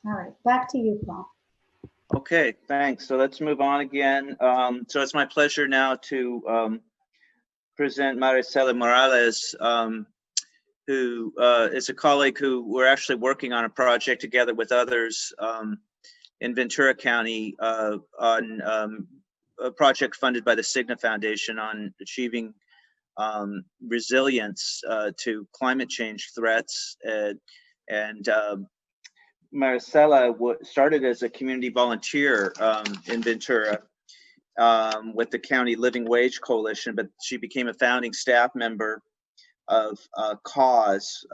All right, back to you, Paul. Okay, thanks. So let's move on again. So it's my pleasure now to present Maricela Morales, who is a colleague who we're actually working on a project together with others in Ventura County on a project funded by the Cigna Foundation on achieving resilience to climate change threats. And Maricela started as a community volunteer in Ventura with the County Living Wage Coalition, but she became a founding staff member of CAUSE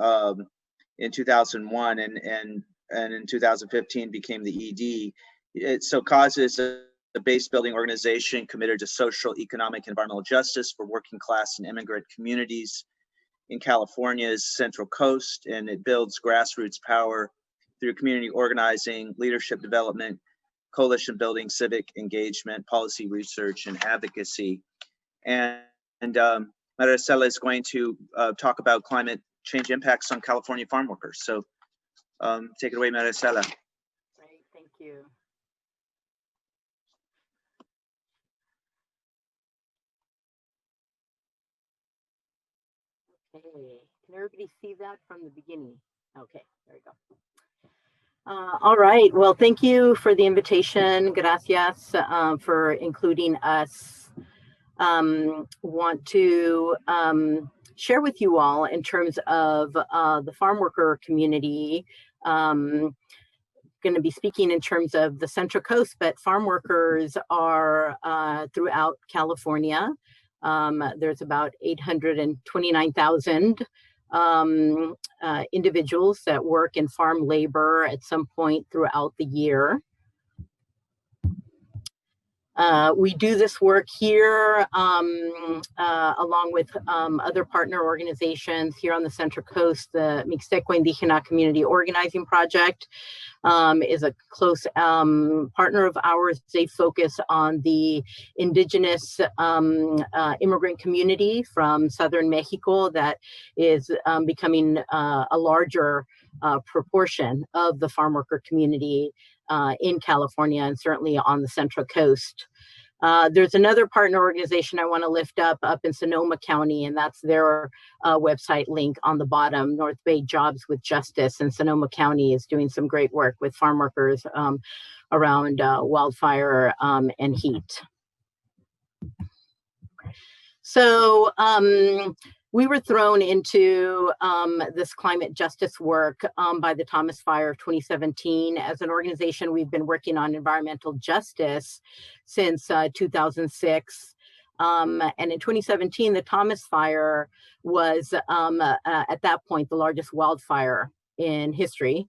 in 2001, and in 2015 became the ED. So CAUSE is a base building organization committed to social, economic, and environmental justice for working class and immigrant communities in California's Central Coast, and it builds grassroots power through community organizing, leadership development, coalition building, civic engagement, policy research, and advocacy. And Maricela is going to talk about climate change impacts on California farm workers. So take it away, Maricela. Great, thank you. Okay, can everybody see that from the beginning? Okay, there we go. All right, well, thank you for the invitation. Gracias for including us. Want to share with you all in terms of the farm worker community. Going to be speaking in terms of the Central Coast, but farm workers are throughout California. There's about 829,000 individuals that work in farm labor at some point throughout the year. We do this work here along with other partner organizations here on the Central Coast. The Mixteco Indígena Community Organizing Project is a close partner of ours. They focus on the indigenous immigrant community from Southern Mexico that is becoming a larger proportion of the farm worker community in California and certainly on the Central Coast. There's another partner organization I want to lift up in Sonoma County, and that's their website link on the bottom, North Bay Jobs with Justice. And Sonoma County is doing some great work with farm workers around wildfire and heat. So we were thrown into this climate justice work by the Thomas Fire of 2017. As an organization, we've been working on environmental justice since 2006. And in 2017, the Thomas Fire was, at that point, the largest wildfire in history.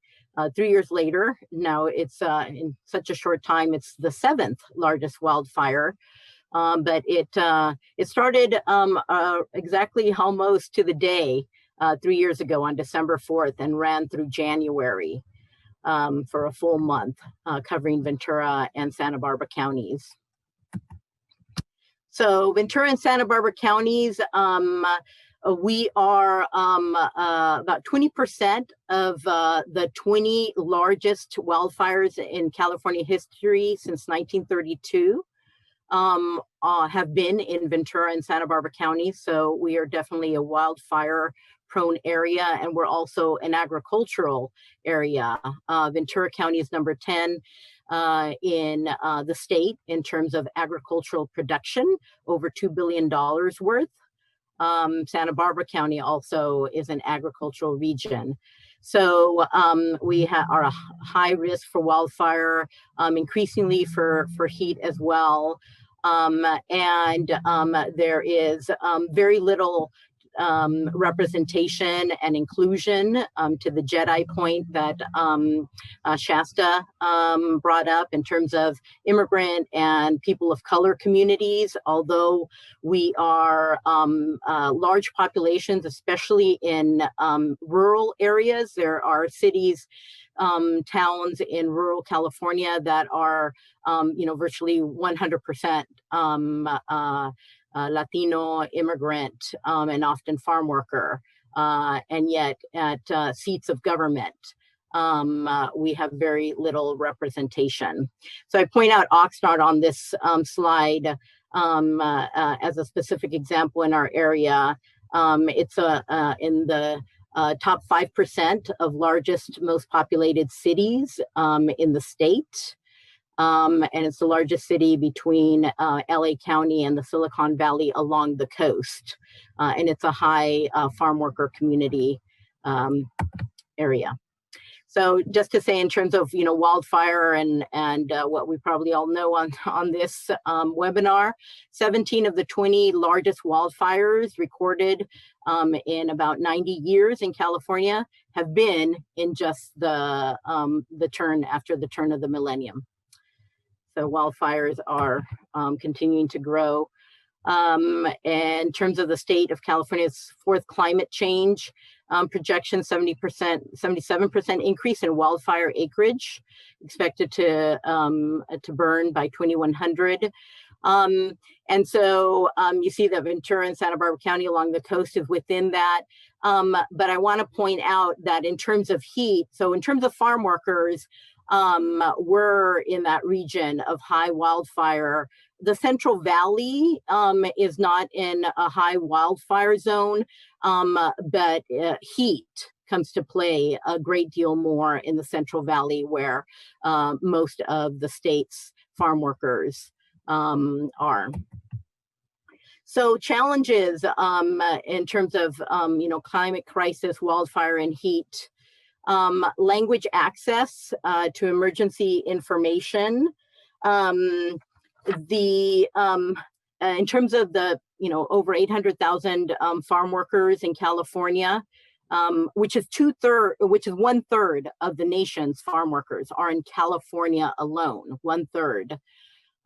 3 years later, now it's in such a short time, it's the 7th largest wildfire. But it started exactly almost to the day 3 years ago on December 4th and ran through January for a full month, covering Ventura and Santa Barbara counties. So Ventura and Santa Barbara counties, we are about 20% of the 20 largest wildfires in California history since 1932. Have been in Ventura and Santa Barbara counties. So we are definitely a wildfire prone area, and we're also an agricultural area. Ventura County is number 10 in the state in terms of agricultural production, over $2 billion worth. Santa Barbara County also is an agricultural region. So we are a high risk for wildfire, increasingly for heat as well. And there is very little representation and inclusion to the Jedi point that Shasta brought up in terms of immigrant and people of color communities. Although we are large populations, especially in rural areas, there are cities, towns in rural California that are, virtually 100% Latino, immigrant, and often farm worker. And yet at seats of government, we have very little representation. So I point out Oxnard on this slide as a specific example in our area. It's in the top 5% of largest, most populated cities in the state. And it's the largest city between LA County and the Silicon Valley along the coast. And it's a high farm worker community area. So just to say in terms of, wildfire and what we probably all know on this webinar, 17 of the 20 largest wildfires recorded in about 90 years in California have been in just the turn after the turn of the millennium. So wildfires are continuing to grow. In terms of the state of California's fourth climate change projection, 77% increase in wildfire acreage expected to burn by 2100. And so you see that Ventura and Santa Barbara County along the coast is within that. But I want to point out that in terms of heat, so in terms of farm workers, we're in that region of high wildfire. The Central Valley is not in a high wildfire zone, but heat comes to play a great deal more in the Central Valley, where most of the state's farm workers are. So challenges in terms of climate crisis, wildfire, and heat. Language access to emergency information. In terms of the over 800,000 farm workers in California, which is 1/3 of the nation's farm workers are in California alone. 1/3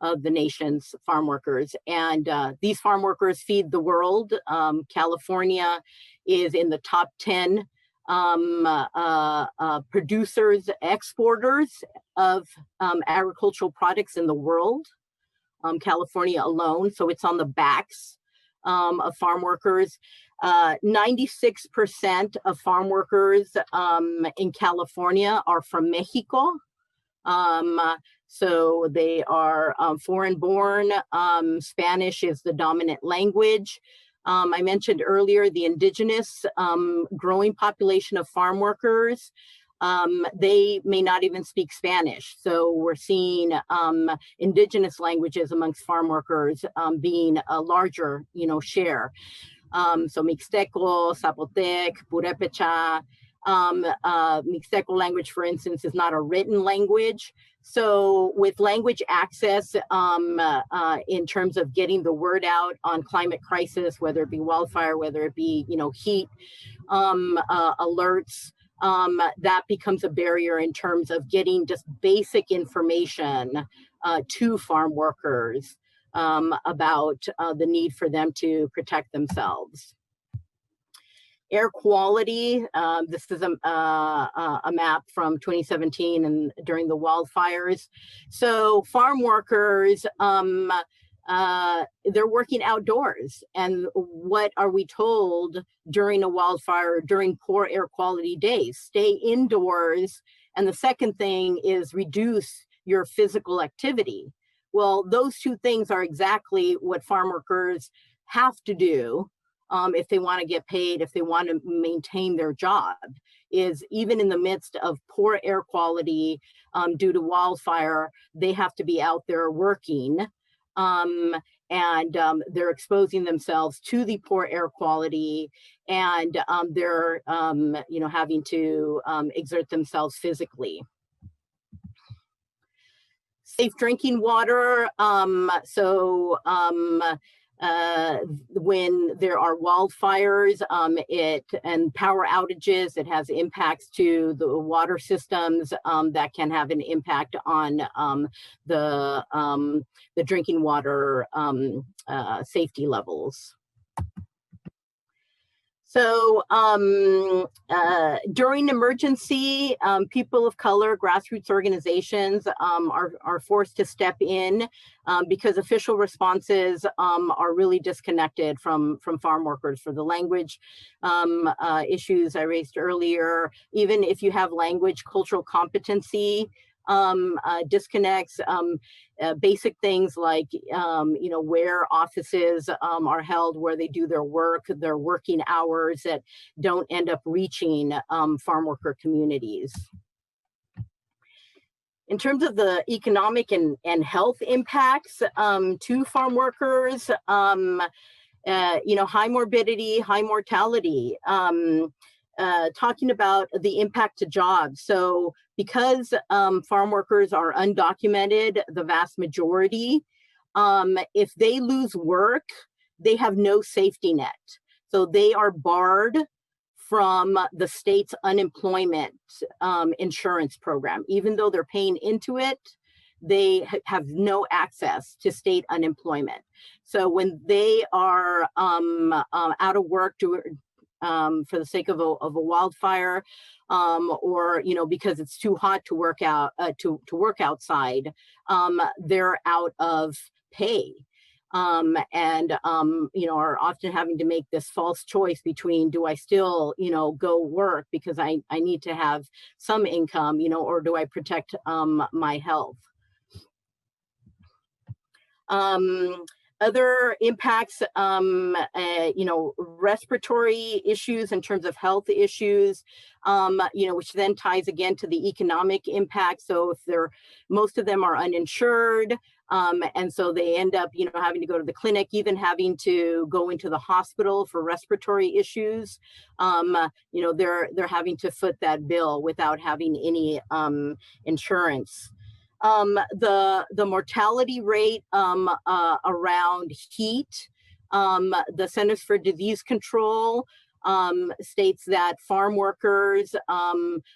of the nation's farm workers, and these farm workers feed the world. California is in the top 10 producers, exporters of agricultural products in the world, California alone. So it's on the backs of farm workers. 96% of farm workers in California are from Mexico. So they are foreign born. Spanish is the dominant language. I mentioned earlier the indigenous growing population of farm workers. They may not even speak Spanish. So we're seeing indigenous languages amongst farm workers being a larger, share. So Mixteco, Zapotec, Purepecha. Mixteco language, for instance, is not a written language. So with language access, in terms of getting the word out on climate crisis, whether it be wildfire, whether it be, heat alerts, that becomes a barrier in terms of getting just basic information to farm workers about the need for them to protect themselves. Air quality, this is a map from 2017 and during the wildfires. So farm workers, they're working outdoors. And what are we told during a wildfire, during poor air quality days? Stay indoors. And the second thing is reduce your physical activity. Well, those two things are exactly what farm workers have to do if they want to get paid, if they want to maintain their job, is even in the midst of poor air quality due to wildfire, they have to be out there working. And they're exposing themselves to the poor air quality, and they're having to exert themselves physically. Safe drinking water. When there are wildfires and power outages, it has impacts to the water systems that can have an impact on the drinking water safety levels. So during emergency, people of color, grassroots organizations are forced to step in because official responses are really disconnected from farm workers for the language issues I raised earlier. Even if you have language, cultural competency disconnects, basic things like, where offices are held, where they do their work, their working hours that don't end up reaching farm worker communities. In terms of the economic and health impacts to farm workers, high morbidity, high mortality, talking about the impact to jobs. So because farm workers are undocumented, the vast majority, if they lose work, they have no safety net. So they are barred from the state's unemployment insurance program. Even though they're paying into it, they have no access to state unemployment. So when they are out of work for the sake of a wildfire, or because it's too hot to work out to work outside, they're out of pay, and are often having to make this false choice between, do I still go work because I need to have some income, or do I protect my health? Other impacts, respiratory issues in terms of health issues, which then ties again to the economic impact. So if most of them are uninsured, and so they end up, having to go to the clinic, even having to go into the hospital for respiratory issues, they're having to foot that bill without having any insurance. The mortality rate around heat, the Centers for Disease Control states that farm workers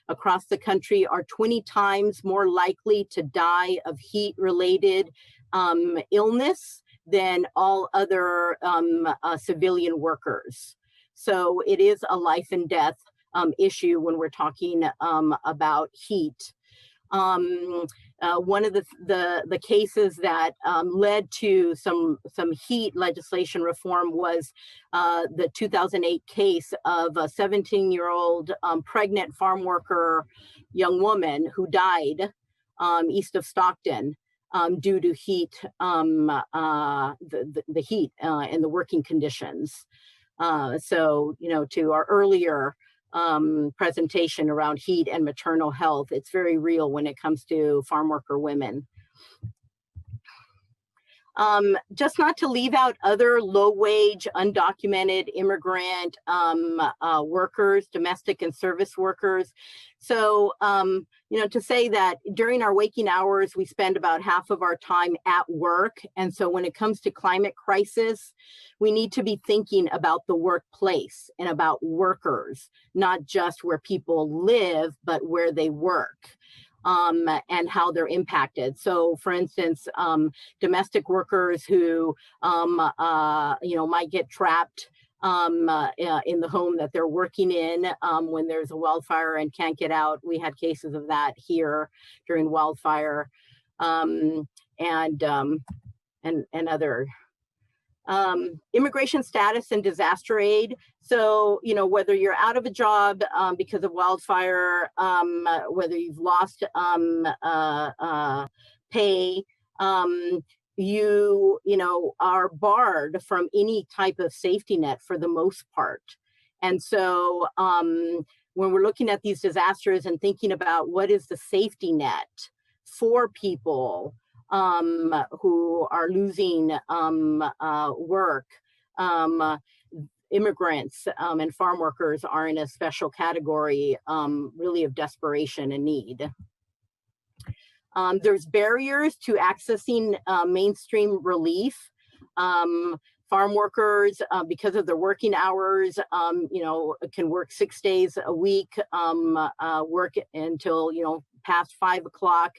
across the country are 20 times more likely to die of heat-related illness than all other civilian workers. So it is a life and death issue when we're talking about heat. One of the cases that led to some heat legislation reform was the 2008 case of a 17-year-old pregnant farm worker young woman who died east of Stockton due to heat, the heat and the working conditions. So, to our earlier presentation around heat and maternal health, it's very real when it comes to farm worker women. Just not to leave out other low-wage, undocumented immigrant workers, domestic and service workers. So, you know, to say that during our waking hours, we spend about half of our time at work. And so when it comes to climate crisis, we need to be thinking about the workplace and about workers, not just where people live, but where they work. And how they're impacted. So, for instance, domestic workers who, you know, might get trapped in the home that they're working in when there's a wildfire and can't get out. We had cases of that here during wildfire, and other. Immigration status and disaster aid. So, you know, whether you're out of a job because of wildfire, whether you've lost pay, you know, are barred from any type of safety net for the most part. And so when we're looking at these disasters and thinking about what is the safety net for people who are losing work, immigrants and farm workers are in a special category, really of desperation and need. There's barriers to accessing mainstream relief. Farm workers, because of their working hours, you know, can work 6 days a week, work until, you know, past 5 o'clock,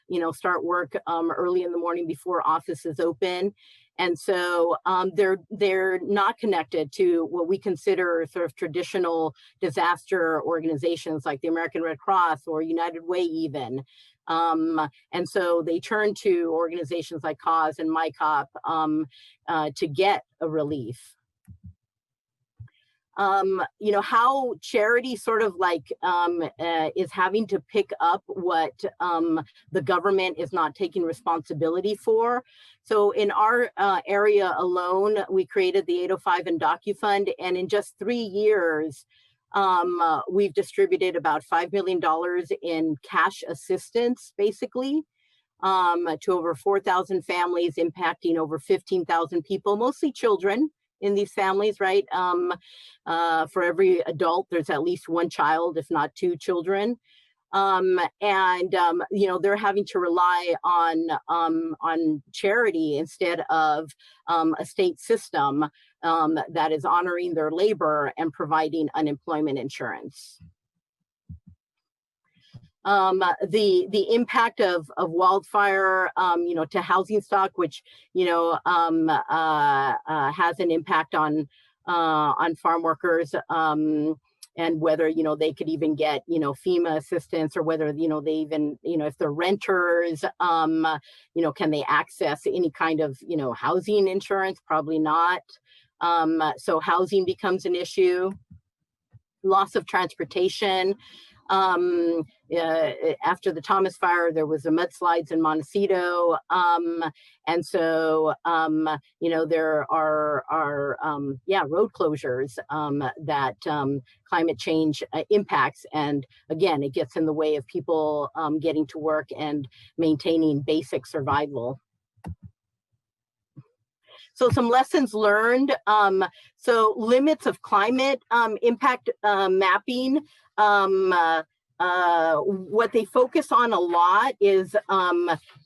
you know, start work early in the morning before offices open. And so they're not connected to what we consider sort of traditional disaster organizations like the American Red Cross or United Way even. And so they turn to organizations like CAUSE and MyCOP to get a relief. You know, how charity sort of like is having to pick up what the government is not taking responsibility for. So in our area alone, we created the 805 and DocuFund, and in just 3 years, we've distributed about $5 million in cash assistance, basically, to over 4,000 families, impacting over 15,000 people, mostly children in these families, right? For every adult, there's at least one child, if not 2 children. You know, they're having to rely on charity instead of a state system that is honoring their labor and providing unemployment insurance. The impact of wildfire, you know, to housing stock, which, you know, has an impact on farm workers, and whether, you know, they could even get, you know, FEMA assistance, or whether, you know, they even, you know, if they're renters, you know, can they access any kind of, you know, housing insurance? Probably not. So housing becomes an issue. Loss of transportation. After the Thomas fire, there was a mudslides in Montecito. And so, you know, there are road closures that climate change impacts. And again, it gets in the way of people getting to work and maintaining basic survival. So some lessons learned. So limits of climate impact mapping. What they focus on a lot is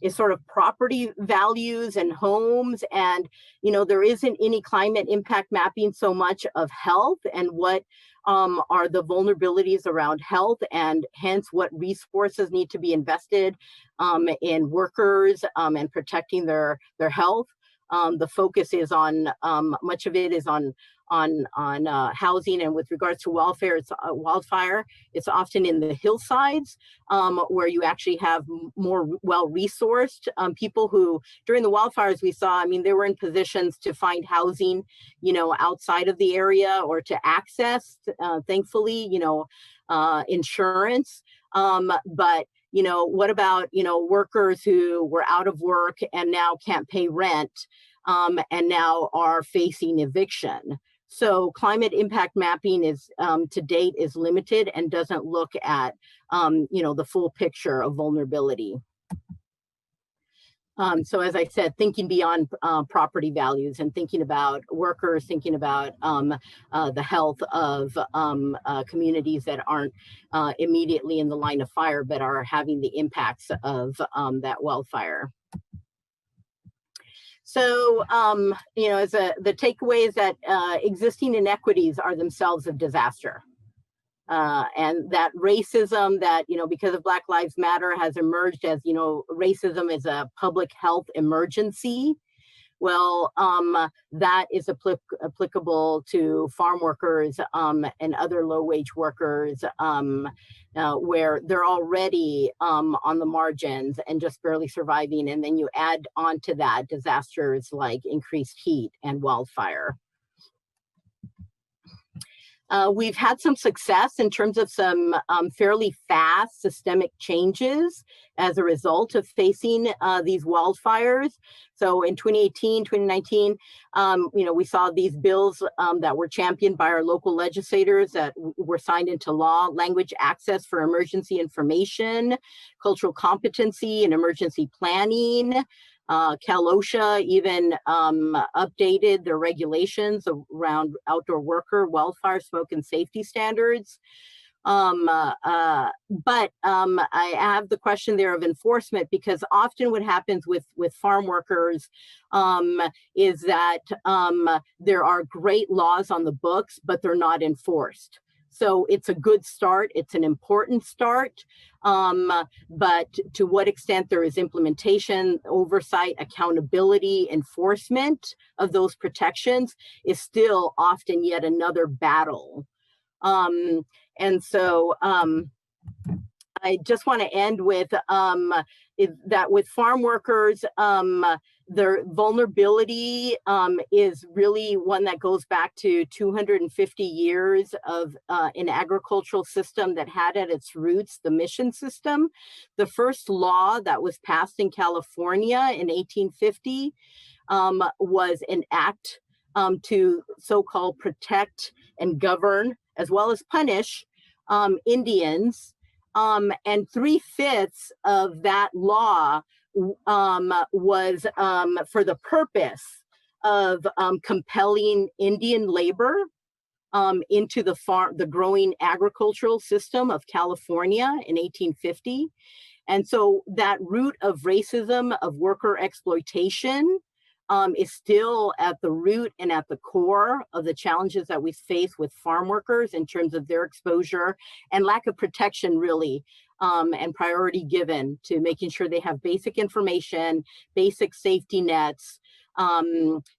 sort of property values and homes. And, you know, there isn't any climate impact mapping so much of health and what are the vulnerabilities around health, and hence what resources need to be invested in workers and protecting their health. The focus is on, much of it is on housing, and with regards to wildfire, it's often in the hillsides where you actually have more well-resourced people who, during the wildfires we saw, I mean, they were in positions to find housing, you know, outside of the area, or to access, thankfully, you know, insurance. But you know, what about, you know, workers who were out of work and now can't pay rent and now are facing eviction? So climate impact mapping is, to date, is limited and doesn't look at, you know, the full picture of vulnerability. So as I said, thinking beyond property values and thinking about workers, thinking about the health of communities that aren't immediately in the line of fire, but are having the impacts of that wildfire. So, as the takeaway is that existing inequities are themselves a disaster. And that racism that, because of Black Lives Matter has emerged as, racism is a public health emergency. Well, that is applicable to farm workers and other low-wage workers where they're already on the margins and just barely surviving. And then you add on to that disasters like increased heat and wildfire. We've had some success in terms of some fairly fast systemic changes as a result of facing these wildfires. So in 2018, 2019, we saw these bills that were championed by our local legislators that were signed into law: language access for emergency information, cultural competency and emergency planning. CalOEHHA even updated their regulations around outdoor worker, wildfire, smoke, and safety standards. But I have the question there of enforcement, because often what happens with farm workers is that there are great laws on the books, but they're not enforced. So it's a good start. It's an important start. But to what extent there is implementation, oversight, accountability, enforcement of those protections is still often yet another battle. And so I just want to end with that with farm workers, their vulnerability is really one that goes back to 250 years of an agricultural system that had at its roots the mission system. The first law that was passed in California in 1850 was an act to so-called protect and govern, as well as punish Indians. And 3/5 of that law was for the purpose of compelling Indian labor into the growing agricultural system of California in 1850. And so that root of racism, of worker exploitation, is still at the root and at the core of the challenges that we face with farm workers in terms of their exposure and lack of protection, really, and priority given to making sure they have basic information, basic safety nets,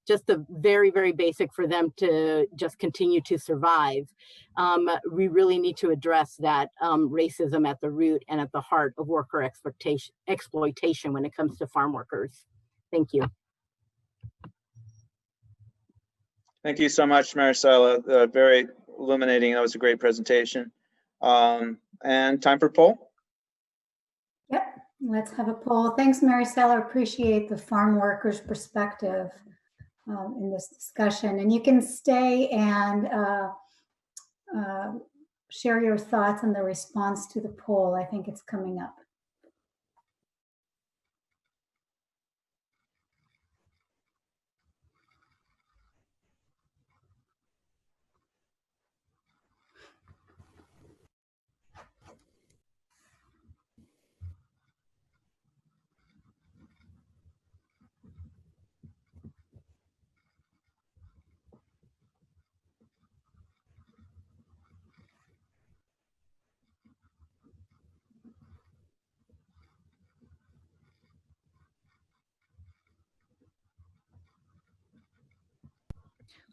just the very, very basic for them to just continue to survive. We really need to address that racism at the root and at the heart of worker exploitation when it comes to farm workers. Thank you. Thank you so much, Maricela. Very illuminating. That was a great presentation. And time for poll. Yep, let's have a poll. Thanks, Maricela. Appreciate the farm workers' perspective in this discussion. And you can stay and share your thoughts on the response to the poll. I think it's coming up.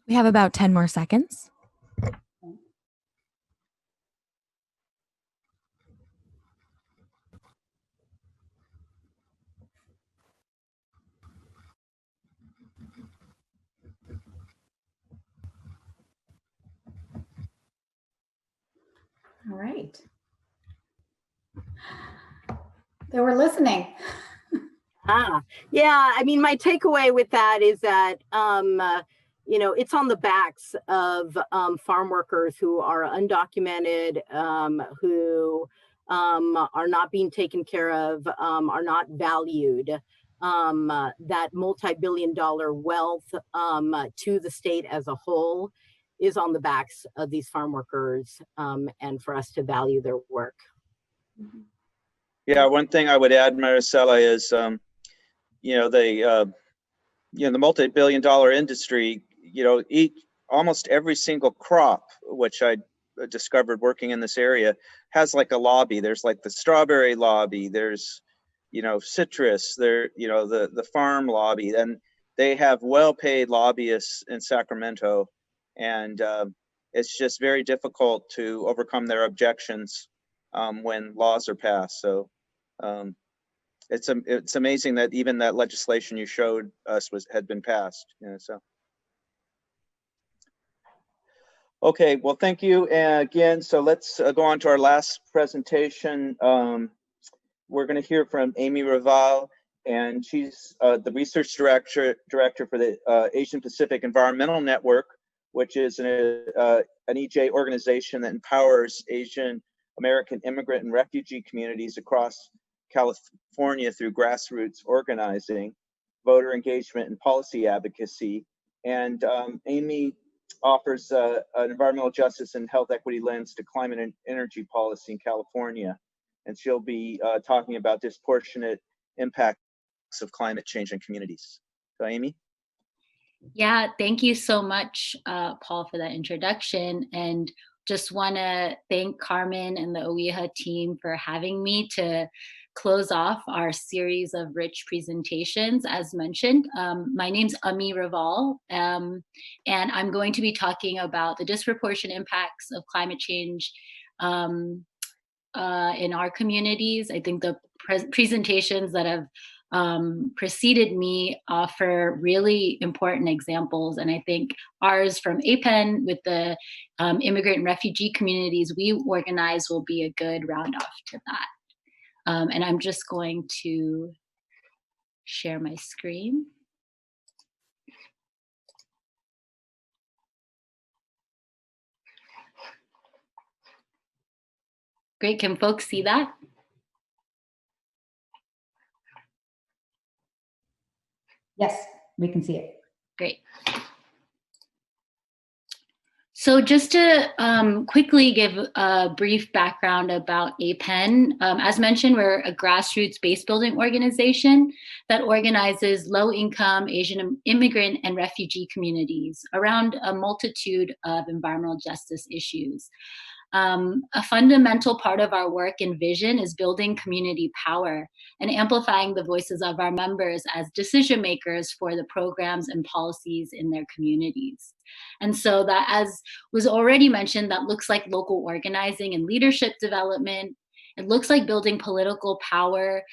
We have about 10 more seconds. All right. They were listening. Yeah, I mean, my takeaway with that is that, it's on the backs of farm workers who are undocumented, who are not being taken care of, are not valued. that multi-billion-dollar wealth to the state as a whole is on the backs of these farm workers, and for us to value their work. Yeah, one thing I would add, Maricela, is the multi-billion-dollar industry. Almost every single crop, which I discovered working in this area, has like a lobby. There's like the strawberry lobby. There's citrus. The farm lobby, and they have well-paid lobbyists in Sacramento, and it's just very difficult to overcome their objections when laws are passed. So it's amazing that even that legislation you showed us had been passed. So. Okay, well, thank you again. So let's go on to our last presentation. We're going to hear from Amee Raval, and she's the research director for the Asian Pacific Environmental Network, which is an EJ organization that empowers Asian American immigrant and refugee communities across California through grassroots organizing, voter engagement, and policy advocacy. And Amee offers an environmental justice and health equity lens to climate and energy policy in California. And she'll be talking about disproportionate impacts of climate change in communities. So Amee? Yeah, thank you so much, Paul, for that introduction. And just want to thank Carmen and the OEHHA team for having me to close off our series of rich presentations. As mentioned, my name's Amee Raval, and I'm going to be talking about the disproportionate impacts of climate change in our communities. I think the presentations that have preceded me offer really important examples, and I think ours from APEN with the immigrant and refugee communities we organize will be a good round off to that. And I'm just going to share my screen. Great, can folks see that? Yes, we can see it. Great. So just to quickly give a brief background about APEN, as mentioned, we're a grassroots base building organization that organizes low-income Asian immigrant and refugee communities around a multitude of environmental justice issues. A fundamental part of our work and vision is building community power and amplifying the voices of our members as decision makers for the programs and policies in their communities. And so that, as was already mentioned, that looks like local organizing and leadership development. It looks like building political power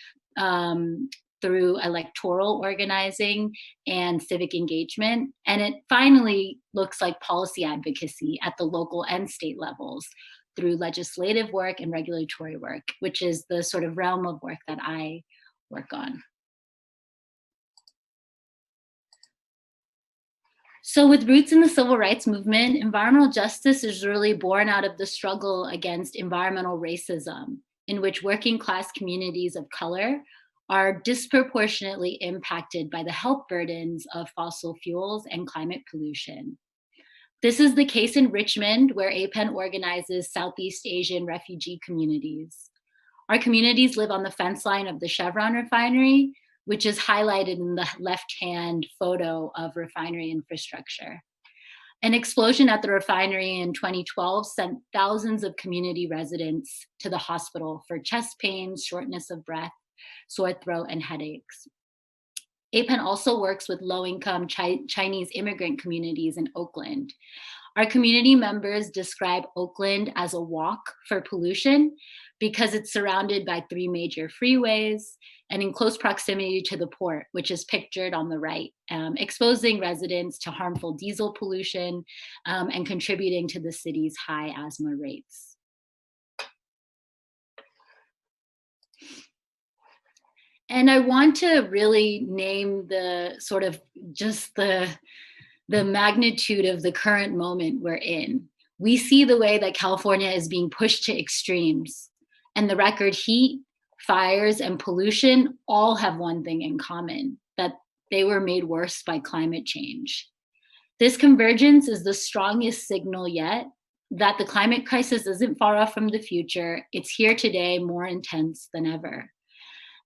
through electoral organizing and civic engagement. And it finally looks like policy advocacy at the local and state levels through legislative work and regulatory work, which is the sort of realm of work that I work on. So with roots in the civil rights movement, environmental justice is really born out of the struggle against environmental racism, in which working class communities of color are disproportionately impacted by the health burdens of fossil fuels and climate pollution. This is the case in Richmond, where APEN organizes Southeast Asian refugee communities. Our communities live on the fence line of the Chevron refinery, which is highlighted in the left-hand photo of refinery infrastructure. An explosion at the refinery in 2012 sent thousands of community residents to the hospital for chest pains, shortness of breath, sore throat, and headaches. APEN also works with low-income Chinese immigrant communities in Oakland. Our community members describe Oakland as a walk for pollution because it's surrounded by 3 major freeways and in close proximity to the port, which is pictured on the right, exposing residents to harmful diesel pollution and contributing to the city's high asthma rates. And I want to really name the sort of just the magnitude of the current moment we're in. We see the way that California is being pushed to extremes, and the record heat, fires, and pollution all have one thing in common, that they were made worse by climate change. This convergence is the strongest signal yet that the climate crisis isn't far off from the future. It's here today, more intense than ever.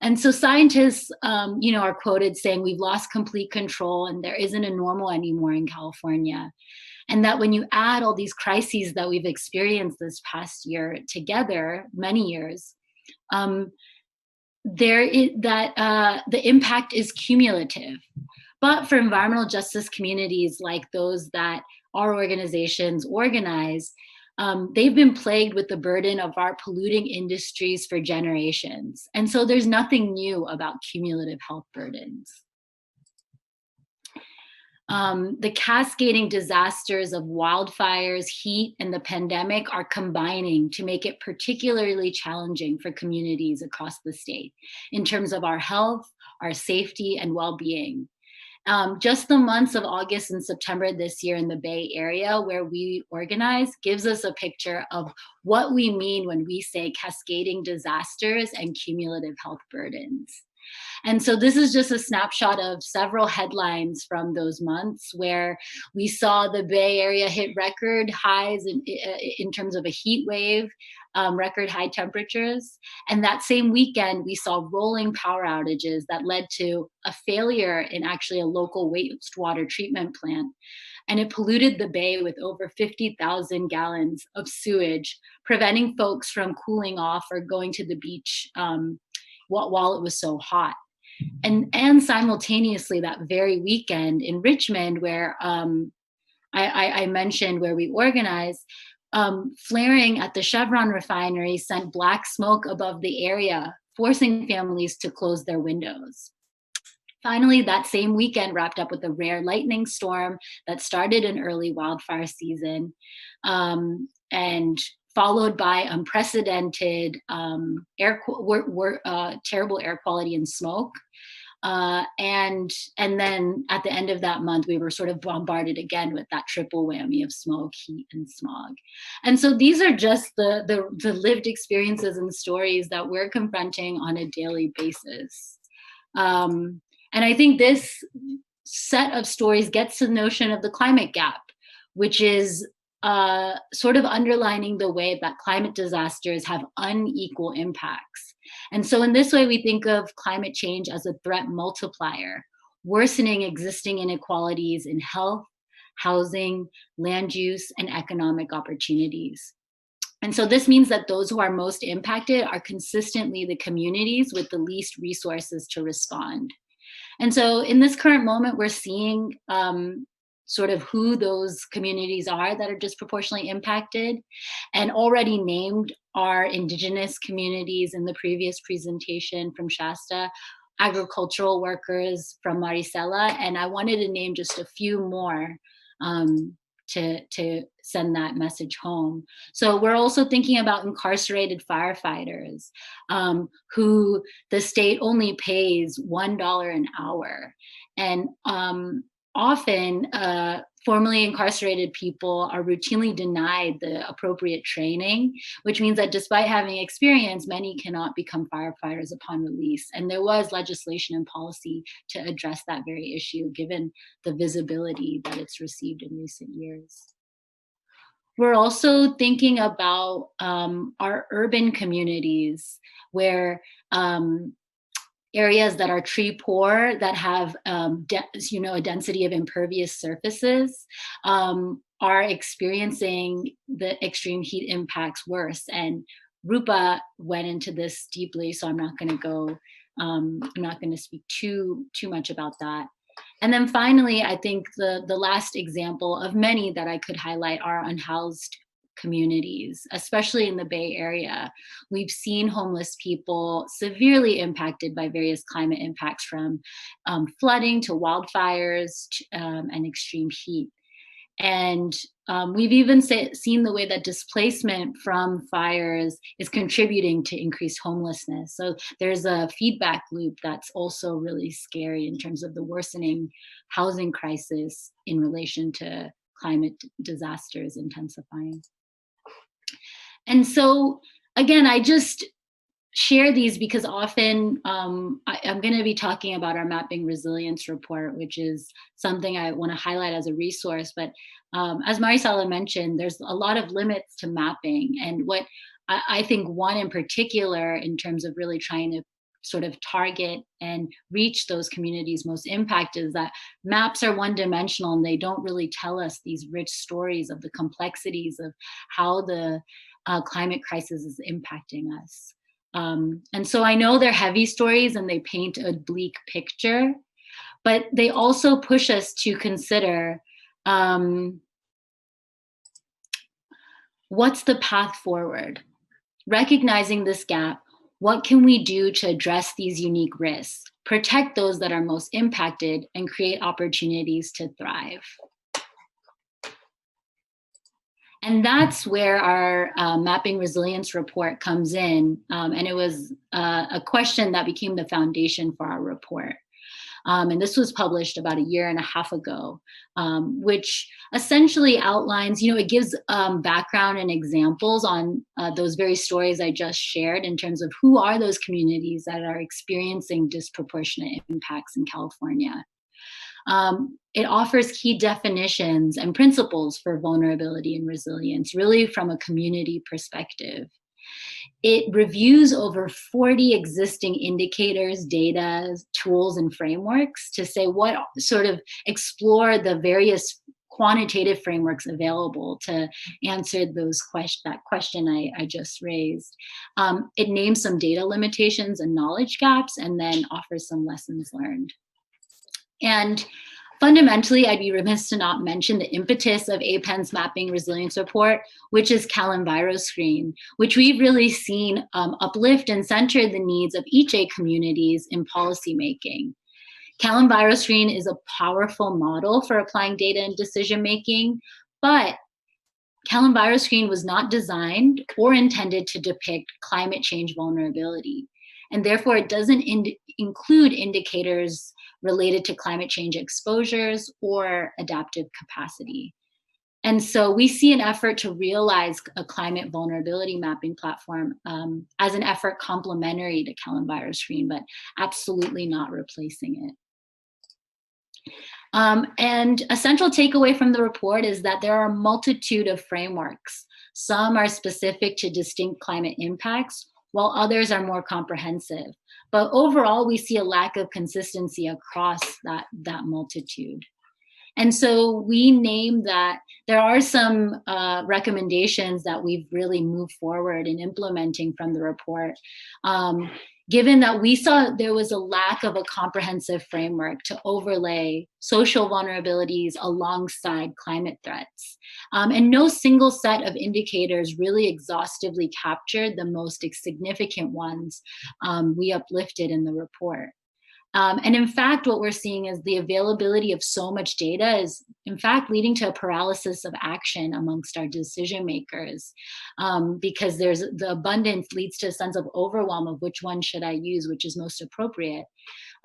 And so scientists, are quoted saying we've lost complete control and there isn't a normal anymore in California. And that when you add all these crises that we've experienced this past year together, many years, the impact is cumulative. But for environmental justice communities like those that our organizations organize, they've been plagued with the burden of our polluting industries for generations. And so there's nothing new about cumulative health burdens. The cascading disasters of wildfires, heat, and the pandemic are combining to make it particularly challenging for communities across the state in terms of our health, our safety, and well-being. Just the months of August and September this year in the Bay Area where we organize gives us a picture of what we mean when we say cascading disasters and cumulative health burdens. And so this is just a snapshot of several headlines from those months where we saw the Bay Area hit record highs in terms of a heat wave, record high temperatures. And that same weekend, we saw rolling power outages that led to a failure in actually a local wastewater treatment plant. And it polluted the bay with over 50,000 gallons of sewage, preventing folks from cooling off or going to the beach while it was so hot. And simultaneously that very weekend in Richmond, where I mentioned where we organize, flaring at the Chevron refinery sent black smoke above the area, forcing families to close their windows. Finally, that same weekend wrapped up with a rare lightning storm that started an early wildfire season, and followed by unprecedented terrible air quality and smoke. And then at the end of that month, we were sort of bombarded again with that triple whammy of smoke, heat, and smog. And so these are just the lived experiences and stories that we're confronting on a daily basis. And I think this set of stories gets to the notion of the climate gap, which is sort of underlining the way that climate disasters have unequal impacts. And so in this way, we think of climate change as a threat multiplier, worsening existing inequalities in health, housing, land use, and economic opportunities. And so this means that those who are most impacted are consistently the communities with the least resources to respond. And so in this current moment, we're seeing sort of who those communities are that are disproportionately impacted. And already named are indigenous communities in the previous presentation from Shasta, agricultural workers from Maricela, and I wanted to name just a few more to send that message home. So we're also thinking about incarcerated firefighters who the state only pays $1 an hour. And often formerly incarcerated people are routinely denied the appropriate training, which means that despite having experience, many cannot become firefighters upon release. And there was legislation and policy to address that very issue, given the visibility that it's received in recent years. We're also thinking about our urban communities where areas that are tree poor, that have a density of impervious surfaces, are experiencing the extreme heat impacts worse. And Rupa went into this deeply, so I'm not going to speak too much about that. And then finally, I think the last example of many that I could highlight are unhoused communities, especially in the Bay Area. We've seen homeless people severely impacted by various climate impacts, from flooding to wildfires and extreme heat. And we've even seen the way that displacement from fires is contributing to increased homelessness. So there's a feedback loop that's also really scary in terms of the worsening housing crisis in relation to climate disasters intensifying. And so, again, I just share these because often I'm going to be talking about our mapping resilience report, which is something I want to highlight as a resource. But as Maricela mentioned, there's a lot of limits to mapping. And what I think one in particular, in terms of really trying to sort of target and reach those communities most impacted, is that maps are one-dimensional and they don't really tell us these rich stories of the complexities of how the climate crisis is impacting us. And so I know they're heavy stories and they paint a bleak picture, but they also push us to consider what's the path forward? Recognizing this gap, what can we do to address these unique risks, protect those that are most impacted, and create opportunities to thrive? And that's where our mapping resilience report comes in. And it was a question that became the foundation for our report. And this was published about 1.5 years ago, which essentially outlines, it gives background and examples on those very stories I just shared in terms of who are those communities that are experiencing disproportionate impacts in California. It offers key definitions and principles for vulnerability and resilience, really from a community perspective. It reviews over 40 existing indicators, data, tools, and frameworks to say what sort of explore the various quantitative frameworks available to answer that question I just raised. It names some data limitations and knowledge gaps, and then offers some lessons learned. And fundamentally, I'd be remiss to not mention the impetus of APEN's Mapping Resilience Report, which is CalEnviroScreen, which we've really seen uplift and center the needs of EJ communities in policymaking. CalEnviroScreen is a powerful model for applying data and decision-making, but CalEnviroScreen was not designed or intended to depict climate change vulnerability. And therefore, it doesn't include indicators related to climate change exposures or adaptive capacity. And so we see an effort to realize a climate vulnerability mapping platform as an effort complementary to CalEnviroScreen, but absolutely not replacing it. And a central takeaway from the report is that there are a multitude of frameworks. Some are specific to distinct climate impacts, while others are more comprehensive. But overall, we see a lack of consistency across that multitude. And so we named that there are some recommendations that we've really moved forward in implementing from the report, given that we saw there was a lack of a comprehensive framework to overlay social vulnerabilities alongside climate threats. And no single set of indicators really exhaustively captured the most significant ones we uplifted in the report. And in fact, what we're seeing is the availability of so much data is in fact leading to a paralysis of action amongst our decision makers, because the abundance leads to a sense of overwhelm of which one should I use, which is most appropriate.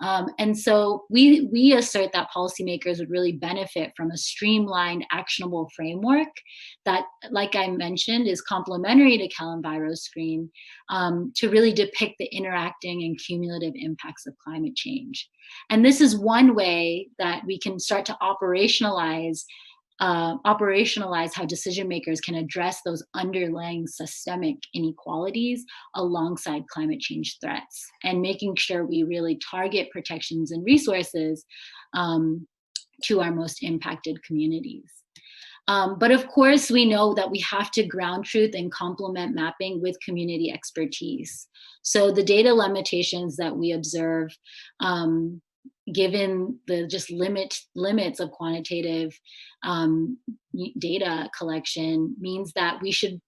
And so we assert that policymakers would really benefit from a streamlined, actionable framework that, like I mentioned, is complementary to CalEnviroScreen to really depict the interacting and cumulative impacts of climate change. And this is one way that we can start to operationalize how decision makers can address those underlying systemic inequalities alongside climate change threats, and making sure we really target protections and resources to our most impacted communities. But of course, we know that we have to ground truth and complement mapping with community expertise. So the data limitations that we observe, given the just limits of quantitative data collection, means that we should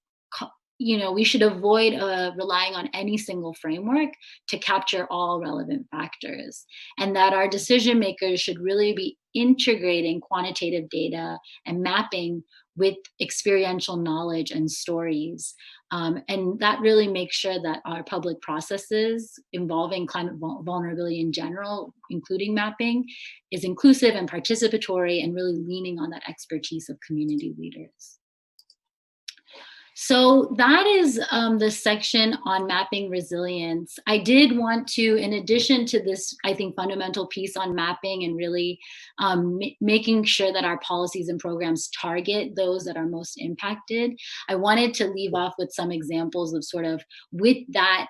avoid relying on any single framework to capture all relevant factors, and that our decision makers should really be integrating quantitative data and mapping with experiential knowledge and stories. And that really makes sure that our public processes involving climate vulnerability in general, including mapping, is inclusive and participatory and really leaning on that expertise of community leaders. So that is the section on mapping resilience. I did want to, in addition to this, I think, fundamental piece on mapping and really making sure that our policies and programs target those that are most impacted, I wanted to leave off with some examples of sort of with that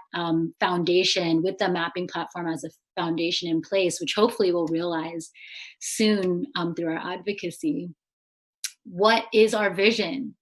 foundation, with the mapping platform as a foundation in place, which hopefully we'll realize soon through our advocacy. What is our vision?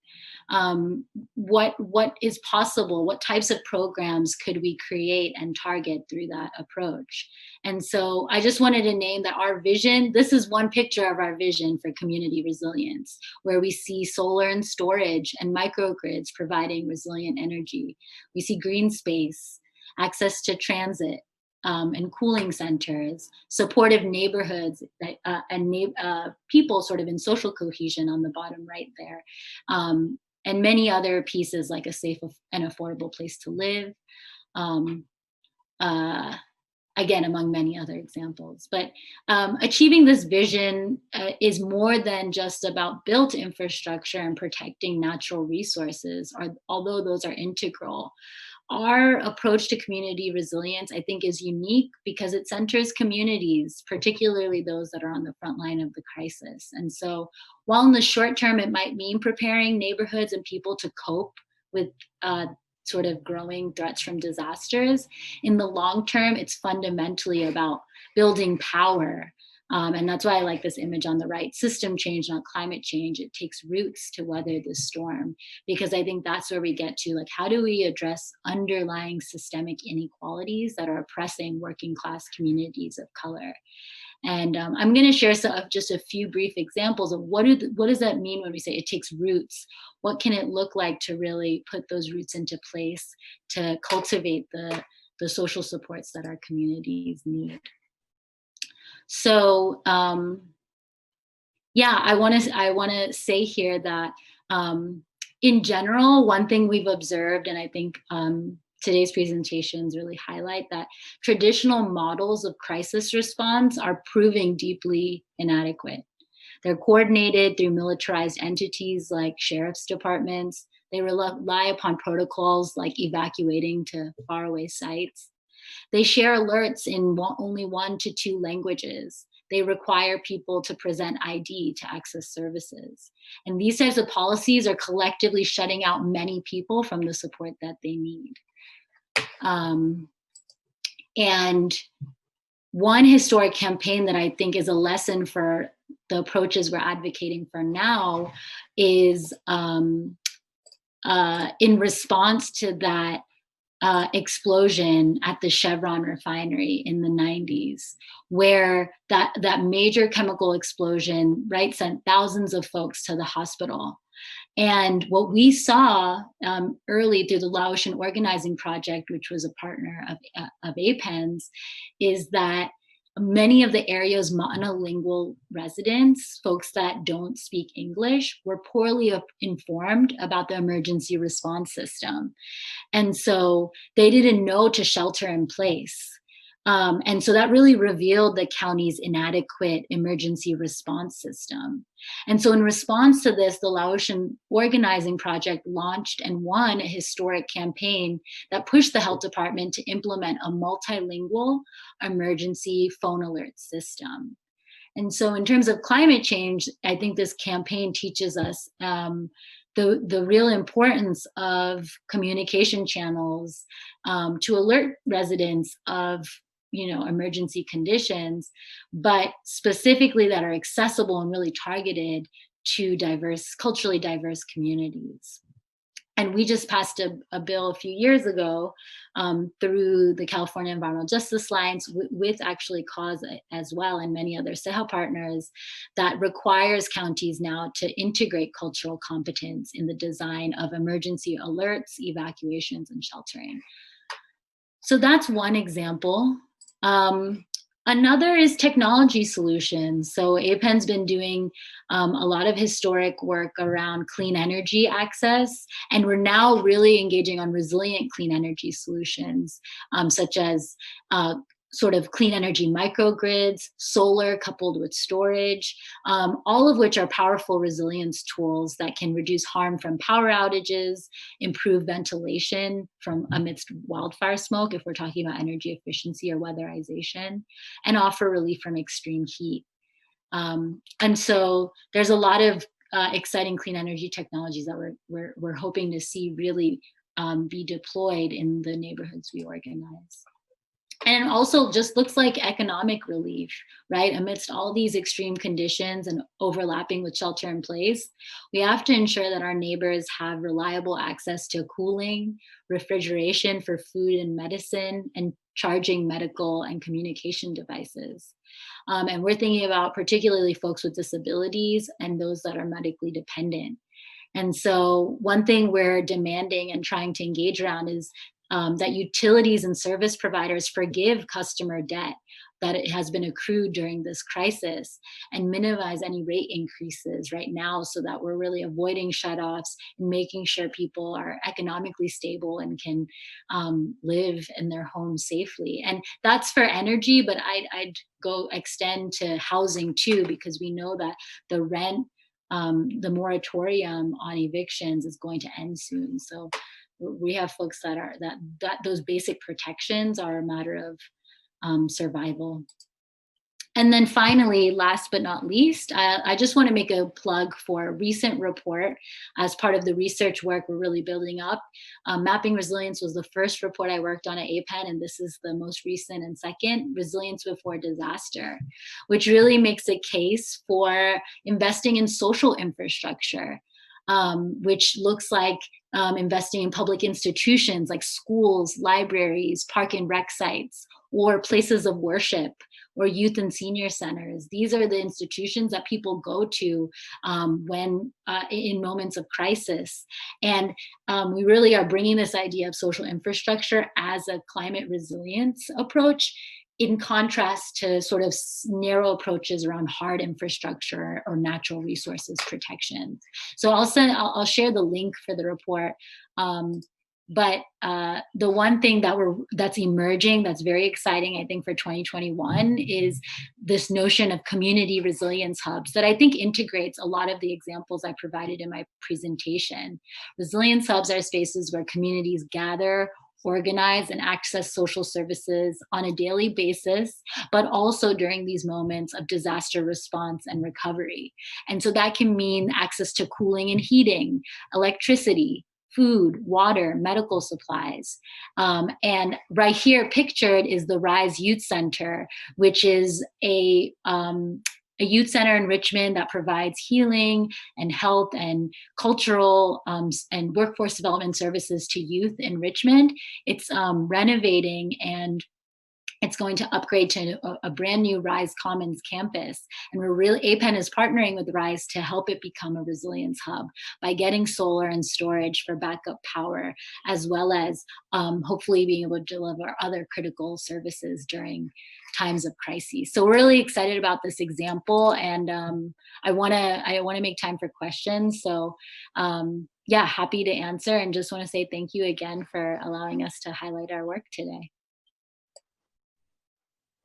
What is possible? What types of programs could we create and target through that approach? And so I just wanted to name that our vision, this is one picture of our vision for community resilience, where we see solar and storage and microgrids providing resilient energy. We see green space, access to transit, and cooling centers, supportive neighborhoods, and people sort of in social cohesion on the bottom right there. And many other pieces like a safe and affordable place to live. Again, among many other examples. But achieving this vision is more than just about built infrastructure and protecting natural resources, although those are integral. Our approach to community resilience, I think, is unique because it centers communities, particularly those that are on the front line of the crisis. And so while in the short term, it might mean preparing neighborhoods and people to cope with sort of growing threats from disasters, in the long term, it's fundamentally about building power. And that's why I like this image on the right, system change, not climate change. It takes roots to weather the storm, because I think that's where we get to, like, how do we address underlying systemic inequalities that are oppressing working class communities of color? And I'm going to share just a few brief examples of what does that mean when we say it takes roots? What can it look like to really put those roots into place to cultivate the social supports that our communities need? So yeah, I want to say here that in general, one thing we've observed, and I think today's presentations really highlight, that traditional models of crisis response are proving deeply inadequate. They're coordinated through militarized entities like sheriff's departments. They rely upon protocols like evacuating to faraway sites. They share alerts in only 1 to 2 languages. They require people to present ID to access services. And these types of policies are collectively shutting out many people from the support that they need. And one historic campaign that I think is a lesson for the approaches we're advocating for now is in response to that explosion at the Chevron refinery in the 90s, where that major chemical explosion, right, sent thousands of folks to the hospital. And what we saw early through the Laotian Organizing Project, which was a partner of APEN's, is that many of the area's monolingual residents, folks that don't speak English, were poorly informed about the emergency response system. And so they didn't know to shelter in place. And so that really revealed the county's inadequate emergency response system. And so in response to this, the Laotian Organizing Project launched and won a historic campaign that pushed the health department to implement a multilingual emergency phone alert system. And so in terms of climate change, I think this campaign teaches us the real importance of communication channels to alert residents of emergency conditions, but specifically that are accessible and really targeted to culturally diverse communities. And we just passed a bill a few years ago through the California Environmental Justice Alliance with actually CAUSE as well, and many other CEHA partners, that requires counties now to integrate cultural competence in the design of emergency alerts, evacuations, and sheltering. So that's one example. Another is technology solutions. So APEN's been doing a lot of historic work around clean energy access, and we're now really engaging on resilient clean energy solutions, such as sort of clean energy microgrids, solar coupled with storage, all of which are powerful resilience tools that can reduce harm from power outages, improve ventilation from amidst wildfire smoke, if we're talking about energy efficiency or weatherization, and offer relief from extreme heat. And so there's a lot of exciting clean energy technologies that we're hoping to see really be deployed in the neighborhoods we organize. And also just looks like economic relief, right? Amidst all these extreme conditions and overlapping with shelter in place, we have to ensure that our neighbors have reliable access to cooling, refrigeration for food and medicine, and charging medical and communication devices. And we're thinking about particularly folks with disabilities and those that are medically dependent. And so one thing we're demanding and trying to engage around is that utilities and service providers forgive customer debt that it has been accrued during this crisis and minimize any rate increases right now, so that we're really avoiding shutoffs and making sure people are economically stable and can live in their homes safely. And that's for energy, but I'd go extend to housing too, because we know that the rent, the moratorium on evictions is going to end soon. So we have folks that are that those basic protections are a matter of survival. And then finally, last but not least, I just want to make a plug for a recent report as part of the research work we're really building up. Mapping Resilience was the first report I worked on at APEN, and this is the most recent and second, Resilience Before Disaster, which really makes a case for investing in social infrastructure, which looks like investing in public institutions like schools, libraries, park and rec sites, or places of worship, or youth and senior centers. These are the institutions that people go to when in moments of crisis. And we really are bringing this idea of social infrastructure as a climate resilience approach, in contrast to sort of narrow approaches around hard infrastructure or natural resources protection. So I'll share the link for the report. But the one thing that's emerging that's very exciting, I think, for 2021 is this notion of community resilience hubs that I think integrates a lot of the examples I provided in my presentation. Resilience hubs are spaces where communities gather, organize, and access social services on a daily basis, but also during these moments of disaster response and recovery. And so that can mean access to cooling and heating, electricity, food, water, medical supplies. And right here pictured is the RISE Youth Center, which is a youth center in Richmond that provides healing and health and cultural and workforce development services to youth in Richmond. It's renovating, and it's going to upgrade to a brand new RISE Commons campus. And APEN is partnering with RISE to help it become a resilience hub by getting solar and storage for backup power, as well as hopefully being able to deliver other critical services during times of crises. So we're really excited about this example, and I wanna make time for questions. So yeah, happy to answer, and just wanna say thank you again for allowing us to highlight our work today.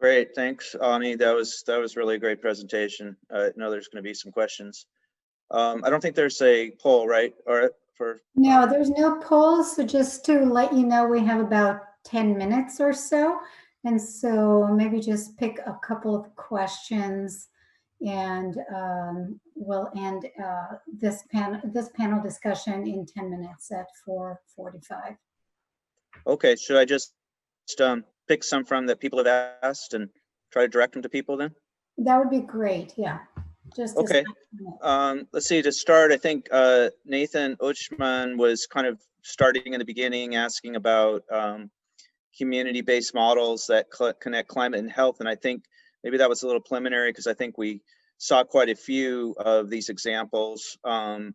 Great, thanks, Amee. That was really a great presentation. I know there's going to be some questions. I don't think there's a poll, right? Or no, there's no poll. So just to let you know, we have about 10 minutes or so, and so maybe just pick a couple of questions, and we'll end this panel discussion in 10 minutes at 4:45. Okay, should I just pick some from that people have asked and try to direct them to people then? That would be great, yeah. Just okay. Let's see, to start, I think Nathan Uchman was kind of starting in the beginning, asking about community-based models that connect climate and health. And I think maybe that was a little preliminary, because I think we saw quite a few of these examples. And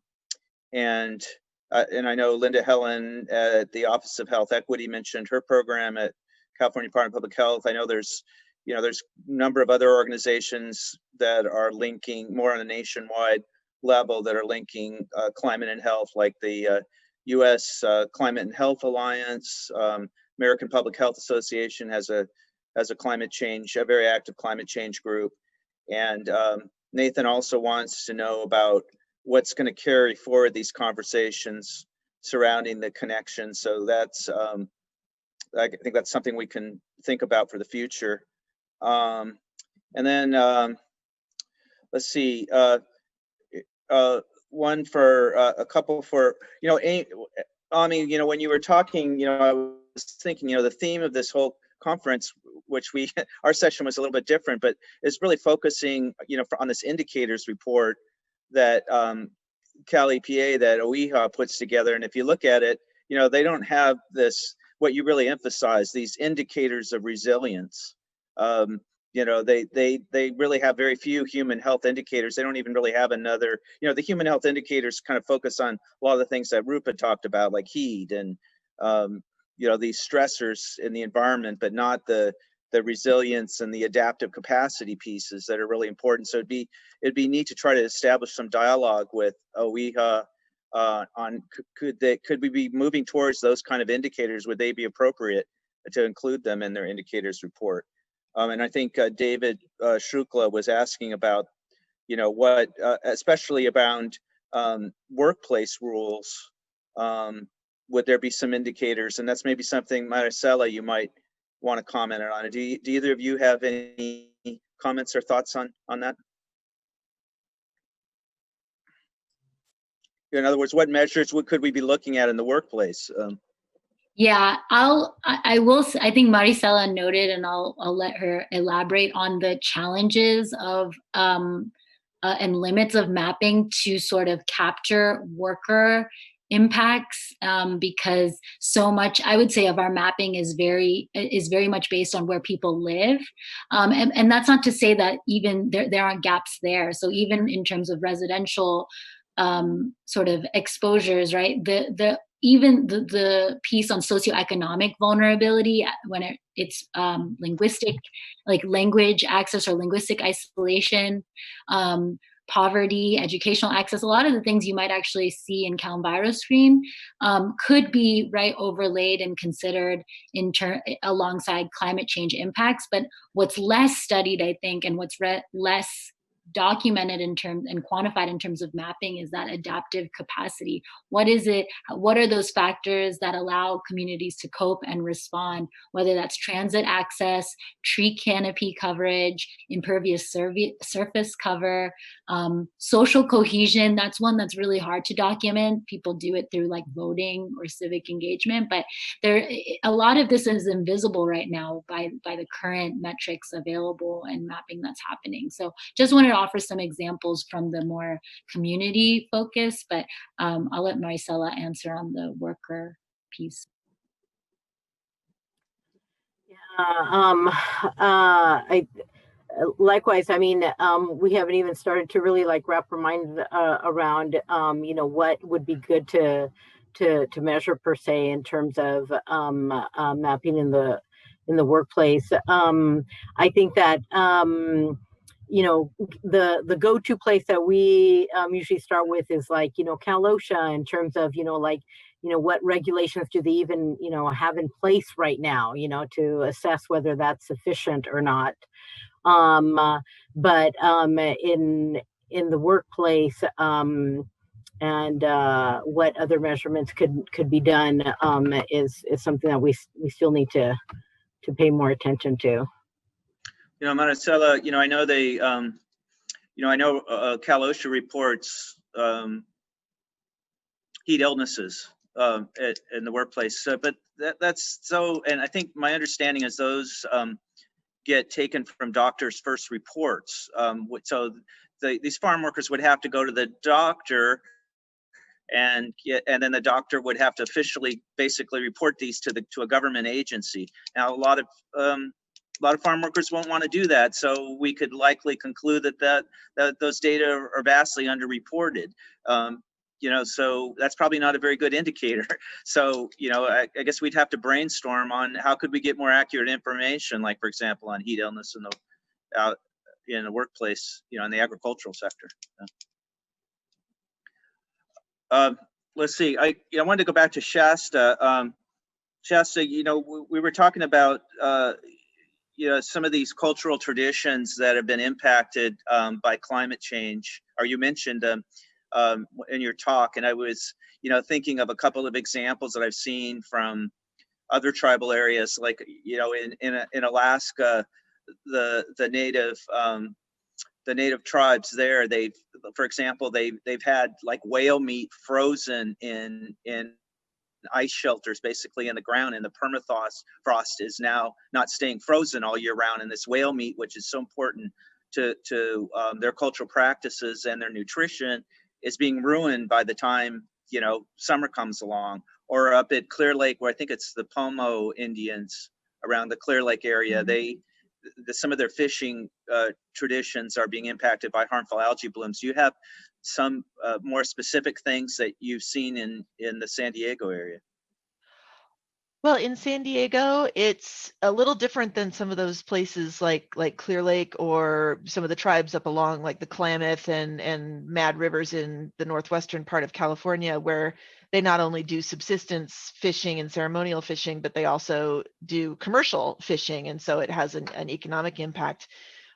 I know Linda Helen at the Office of Health Equity mentioned her program at California Department of Public Health. I know there's a number of other organizations that are linking more on a nationwide level that are linking climate and health, like the U.S. Climate and Health Alliance. American Public Health Association has a as a very active climate change group. And Nathan also wants to know about what's going to carry forward these conversations surrounding the connection. So that's, I think that's something we can think about for the future. And then let's see, one for a couple for, Amee, when you were talking, I was thinking, the theme of this whole conference, which our session was a little bit different, but it's really focusing, on this indicators report that CalEPA, that OEHHA puts together. And if you look at it, they don't have this, what you really emphasize, these indicators of resilience. They really have very few human health indicators. They don't even really have another, the human health indicators kind of focus on a lot of the things that Rupa talked about, like heat and, these stressors in the environment, but not the resilience and the adaptive capacity pieces that are really important. So it'd be neat to try to establish some dialogue with OEHHA on could we be moving towards those kind of indicators? Would they be appropriate to include them in their indicators report? And I think David Shukla was asking about, what, especially around workplace rules, would there be some indicators? And that's maybe something, Maricela, you might want to comment on. Do either of you have any comments or thoughts on that? In other words, what measures could we be looking at in the workplace? Yeah, I think Maricela noted, and I'll let her elaborate on the challenges of and limits of mapping to sort of capture worker impacts, because so much, I would say, of our mapping is very much based on where people live, and that's not to say that even there aren't gaps there. So even in terms of residential sort of exposures, right? Even the piece on socioeconomic vulnerability, when it's linguistic, like language access or linguistic isolation, poverty, educational access, a lot of the things you might actually see in CalEnviroscreen could be overlaid and considered alongside climate change impacts. But what's less studied, I think, and what's less documented in terms and quantified in terms of mapping is that adaptive capacity. What is it? What are those factors that allow communities to cope and respond, whether that's transit access, tree canopy coverage, impervious surface cover, social cohesion? That's one that's really hard to document. People do it through like voting or civic engagement, but a lot of this is invisible right now by the current metrics available and mapping that's happening. So just wanted to offer some examples from the more community focus, but I'll let Maricela answer on the worker piece. Likewise, I mean, we haven't even started to really wrap our mind around, what would be good to measure per se in terms of mapping in the workplace. I think that the go-to place that we usually start with is CalOSHA in terms of what regulations do they even have in place right now to assess whether that's sufficient or not. But in the workplace and what other measurements could be done is something that we still need to pay more attention to. Maricela, I know they, I know CalOSHA reports heat illnesses in the workplace, but that's so, and I think my understanding is those get taken from doctors' first reports. So these farm workers would have to go to the doctor, and then the doctor would have to officially basically report these to a government agency. Now, a lot of farm workers won't want to do that, so we could likely conclude that those data are vastly underreported. So that's probably not a very good indicator. So, I guess we'd have to brainstorm on how could we get more accurate information, like, for example, on heat illness in the workplace, in the agricultural sector. Let's see. I wanted to go back to Shasta. Shasta, we were talking about some of these cultural traditions that have been impacted by climate change, or you mentioned in your talk, and I was, thinking of a couple of examples that I've seen from other tribal areas, like, in Alaska, the native tribes there, for example, they've had like whale meat frozen in ice shelters, basically in the ground, and the permafrost is now not staying frozen all year round, and this whale meat, which is so important to their cultural practices and their nutrition, is being ruined by the time summer comes along. Or up at Clear Lake, where I think it's the Pomo Indians around the Clear Lake area, some of their fishing traditions are being impacted by harmful algae blooms. You have some more specific things that you've seen in the San Diego area? Well, in San Diego, it's a little different than some of those places like Clear Lake, or some of the tribes up along like the Klamath and Mad Rivers in the northwestern part of California, where they not only do subsistence fishing and ceremonial fishing, but they also do commercial fishing, and so it has an economic impact.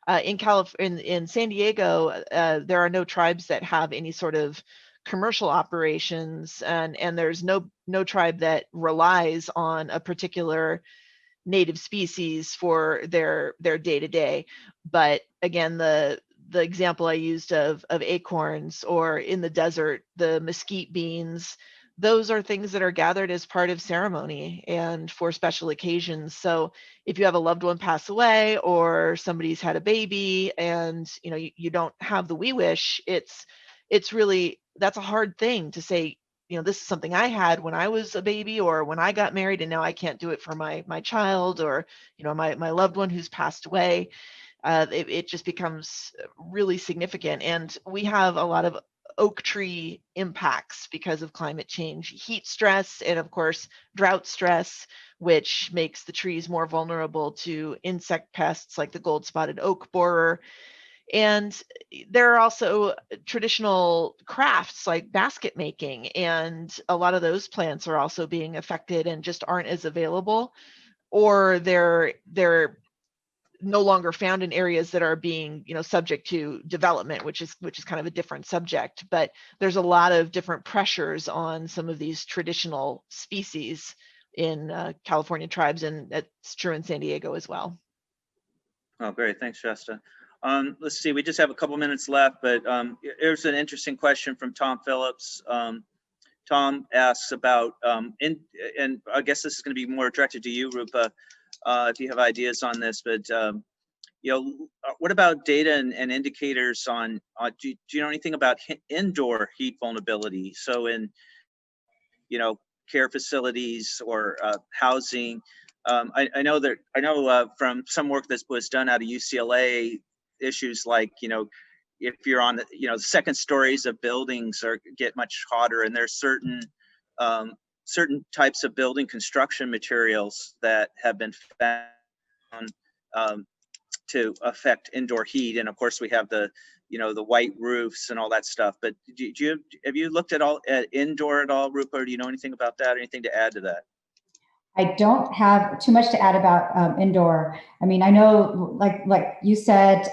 In San Diego, there are no tribes that have any sort of commercial operations, and there's no tribe that relies on a particular native species for their day-to-day. But again, the example I used of acorns, or in the desert, the mesquite beans, those are things that are gathered as part of ceremony and for special occasions. So if you have a loved one pass away, or somebody's had a baby, and you don't have the we wish, it's really, that's a hard thing to say, this is something I had when I was a baby, or when I got married, and now I can't do it for my child, or my loved one who's passed away. It just becomes really significant. And we have a lot of oak tree impacts because of climate change, heat stress, and of course drought stress, which makes the trees more vulnerable to insect pests like the gold-spotted oak borer. And there are also traditional crafts like basket making, and a lot of those plants are also being affected and just aren't as available, or they're no longer found in areas that are being subject to development, which is kind of a different subject. But there's a lot of different pressures on some of these traditional species in California tribes, and that's true in San Diego as well. Oh, great. Thanks, Shasta. Let's see, we just have a couple minutes left, but here's an interesting question from Tom Phillips. Tom asks about, and I guess this is going to be more directed to you, Rupa, if you have ideas on this, but what about data and indicators on, do you know anything about indoor heat vulnerability? So in, care facilities or housing. I know from some work that was done out of UCLA, issues like, if you're on the, second stories of buildings get much hotter, and there's certain types of building construction materials that have been found to affect indoor heat. And of course we have the white roofs and all that stuff. But have you looked at indoor at all, Rupa? Or do you know anything about that, or anything to add to that? I don't have too much to add about indoor. I mean, I know, like you said,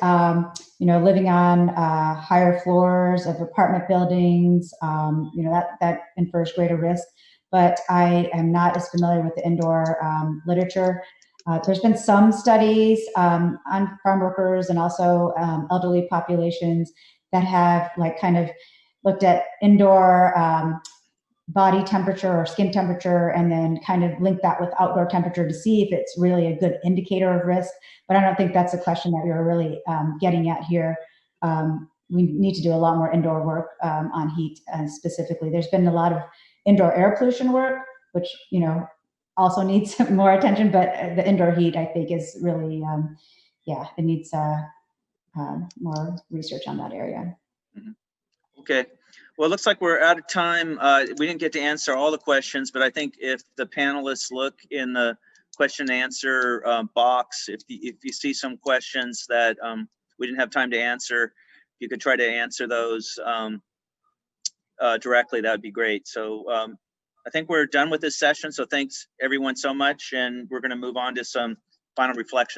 living on higher floors of apartment buildings, that infers greater risk. But I am not as familiar with the indoor literature. There's been some studies on farm workers and also elderly populations that have kind of looked at indoor body temperature or skin temperature, and then kind of link that with outdoor temperature to see if it's really a good indicator of risk. But I don't think that's a question that you're really getting at here. We need to do a lot more indoor work on heat specifically. There's been a lot of indoor air pollution work, which, also needs more attention, but the indoor heat, I think, is really, it needs more research on that area. Mm-hmm. Okay. Well, it looks like we're out of time. We didn't get to answer all the questions, but I think if the panelists look in the question and answer box, if you see some questions that we didn't have time to answer, you could try to answer those directly. That would be great. So I think we're done with this session. So thanks everyone so much. And we're going to move on to some final reflections.